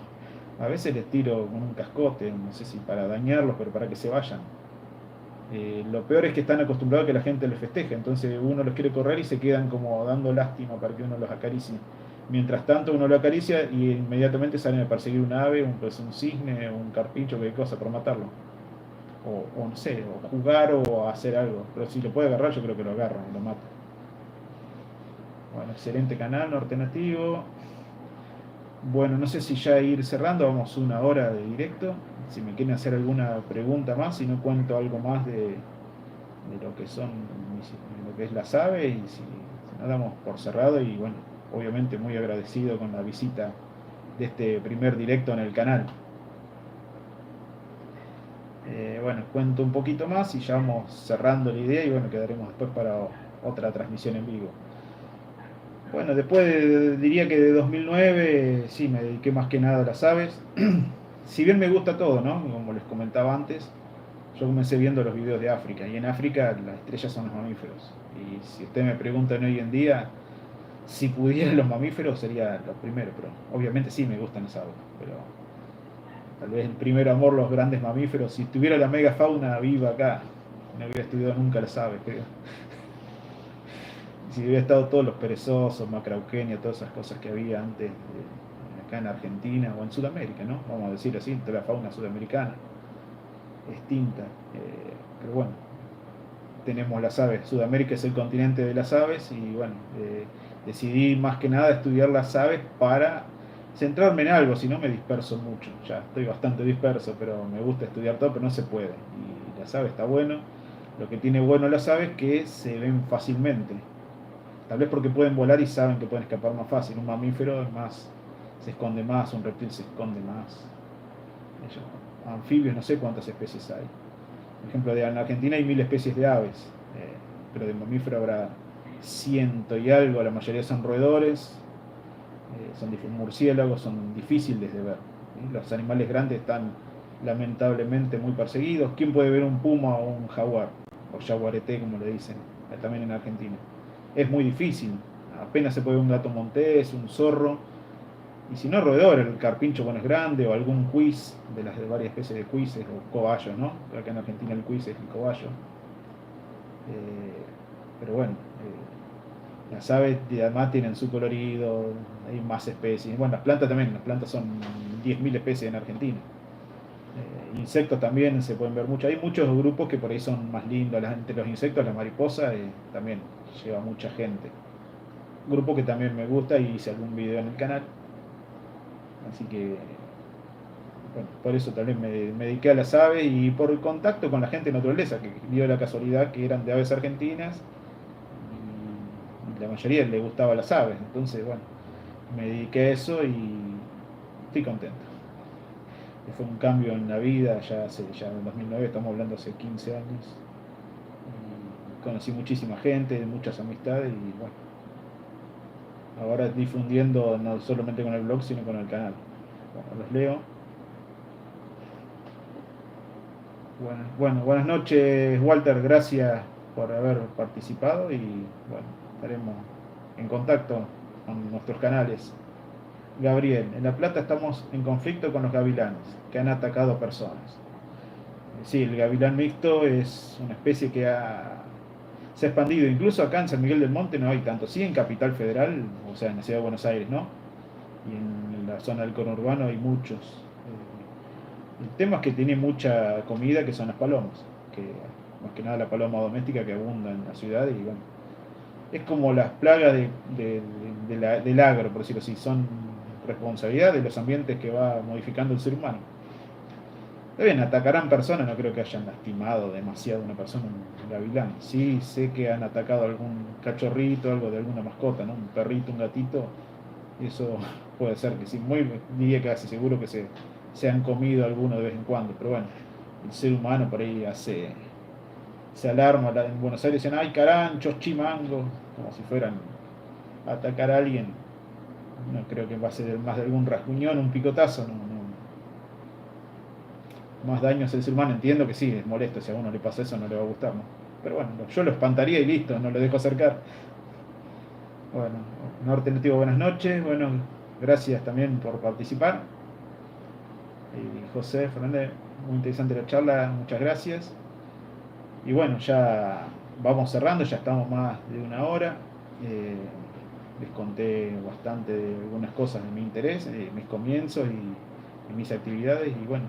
a veces les tiro con un cascote, no sé si para dañarlos, pero para que se vayan. Lo peor es que están acostumbrados a que la gente les festeje, entonces uno los quiere correr y se quedan como dando lástima para que uno los acaricie. Mientras tanto uno lo acaricia y inmediatamente salen a perseguir un ave, pues un cisne, un carpincho, cualquier cosa para matarlo. O no sé, o jugar o hacer algo. Pero si lo puede agarrar, yo creo que lo agarra y lo mata. Bueno, excelente canal, Norte Nativo. Bueno, no sé si ya ir cerrando, vamos 1 hora de directo. Si me quieren hacer alguna pregunta más, si no cuento algo más de lo que son, de lo que es las aves, y si no damos por cerrado. Y bueno, obviamente muy agradecido con la visita de este primer directo en el canal. Bueno, cuento un poquito más y ya vamos cerrando la idea y bueno, quedaremos después para otra transmisión en vivo. Bueno, después diría que de 2009 sí me dediqué más que nada a las aves. Si bien me gusta todo, ¿no? Como les comentaba antes, yo comencé viendo los videos de África y en África las estrellas son los mamíferos. Y si ustedes me preguntan hoy en día, si pudiera los mamíferos sería lo primero, pero obviamente sí me gustan las aves, pero tal vez el primer amor los grandes mamíferos. Si tuviera la megafauna viva acá, no hubiera estudiado nunca las aves, creo. Si hubiera estado todos los perezosos, Macrauquenia, todas esas cosas que había antes acá en Argentina o en Sudamérica, ¿no? Vamos a decir así, toda la fauna sudamericana extinta. Pero bueno, tenemos las aves. Sudamérica es el continente de las aves y bueno, decidí más que nada estudiar las aves para centrarme en algo, si no me disperso mucho. Ya estoy bastante disperso, pero me gusta estudiar todo, pero no se puede. Y las aves está bueno. Lo que tiene bueno las aves es que se ven fácilmente. Tal vez porque pueden volar y saben que pueden escapar más fácil. Un mamífero es más, se esconde más, un reptil se esconde más. Anfibios, no sé cuántas especies hay. Por ejemplo, en Argentina hay 1000 especies de aves, pero de mamífero habrá ciento y algo, la mayoría son roedores, son murciélagos, son difíciles de ver. Los animales grandes están lamentablemente muy perseguidos. ¿Quién puede ver un puma o un jaguar? O jaguarete, como le dicen, también en Argentina. Es muy difícil. Apenas se puede ver un gato montés, un zorro. Y si no, roedor, el carpincho bueno es grande, o algún cuis, de las de varias especies de cuises, o cobayos, ¿no? Acá en Argentina el cuis es el cobayo. Pero bueno, las aves además tienen su colorido, hay más especies. Bueno, las plantas también, las plantas son 10.000 especies en Argentina. Insectos también se pueden ver mucho. Hay muchos grupos que por ahí son más lindos. Entre los insectos, la mariposa también lleva mucha gente. Un grupo que también me gusta y hice algún video en el canal. Así que, bueno, por eso también me dediqué a las aves y por el contacto con la gente de naturaleza, que dio la casualidad que eran de aves argentinas y la mayoría le gustaba las aves. Entonces, bueno, me dediqué a eso y estoy contento. Fue un cambio en la vida, ya en 2009, estamos hablando hace 15 años. Y conocí muchísima gente, muchas amistades y bueno, ahora difundiendo no solamente con el blog, sino con el canal. Bueno, los leo. Bueno, buenas noches, Walter, gracias por haber participado y bueno, estaremos en contacto con nuestros canales. Gabriel, en La Plata estamos en conflicto con los gavilanes, que han atacado personas. Sí, el gavilán mixto es una especie que se ha expandido, incluso acá en San Miguel del Monte no hay tanto, sí en Capital Federal, o sea, en la ciudad de Buenos Aires, ¿no? Y en la zona del conurbano hay muchos. El tema es que tiene mucha comida, que son las palomas, que más que nada la paloma doméstica que abunda en la ciudad y bueno, es como las plagas del agro, por decirlo así, son responsabilidad de los ambientes que va modificando el ser humano. Está bien, atacarán personas, no creo que hayan lastimado demasiado a una persona, un gavilán. Sí, sé que han atacado algún cachorrito, algo de alguna mascota, ¿no? Un perrito, un gatito, y eso puede ser que sí, diría casi seguro que se han comido alguno de vez en cuando, pero bueno, el ser humano por ahí se alarma en Buenos Aires, dicen, ay, caranchos, chimangos, como si fueran a atacar a alguien. No creo que pase más de algún rasguñón, un picotazo, más daño hace el ser humano. Entiendo que sí, es molesto, si a uno le pasa eso no le va a gustar, ¿no? Pero bueno, yo lo espantaría y listo, no lo dejo acercar. Bueno, Norte Nativo, buenas noches, bueno, gracias también por participar. Y José Fernández, muy interesante la charla, muchas gracias. Y bueno, ya vamos cerrando, ya estamos más de una hora. Eh, Les conté bastante de algunas cosas de mi interés, mis comienzos y mis actividades. Y bueno,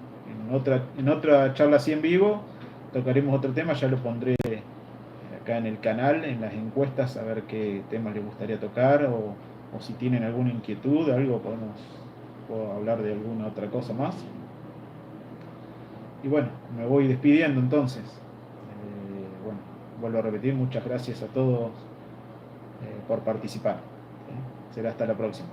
en otra charla así en vivo tocaremos otro tema, ya lo pondré acá en el canal, en las encuestas, a ver qué temas les gustaría tocar o si tienen alguna inquietud, algo, puedo hablar de alguna otra cosa más. Y bueno, me voy despidiendo entonces. Bueno, vuelvo a repetir, muchas gracias a todos por participar. Será hasta la próxima.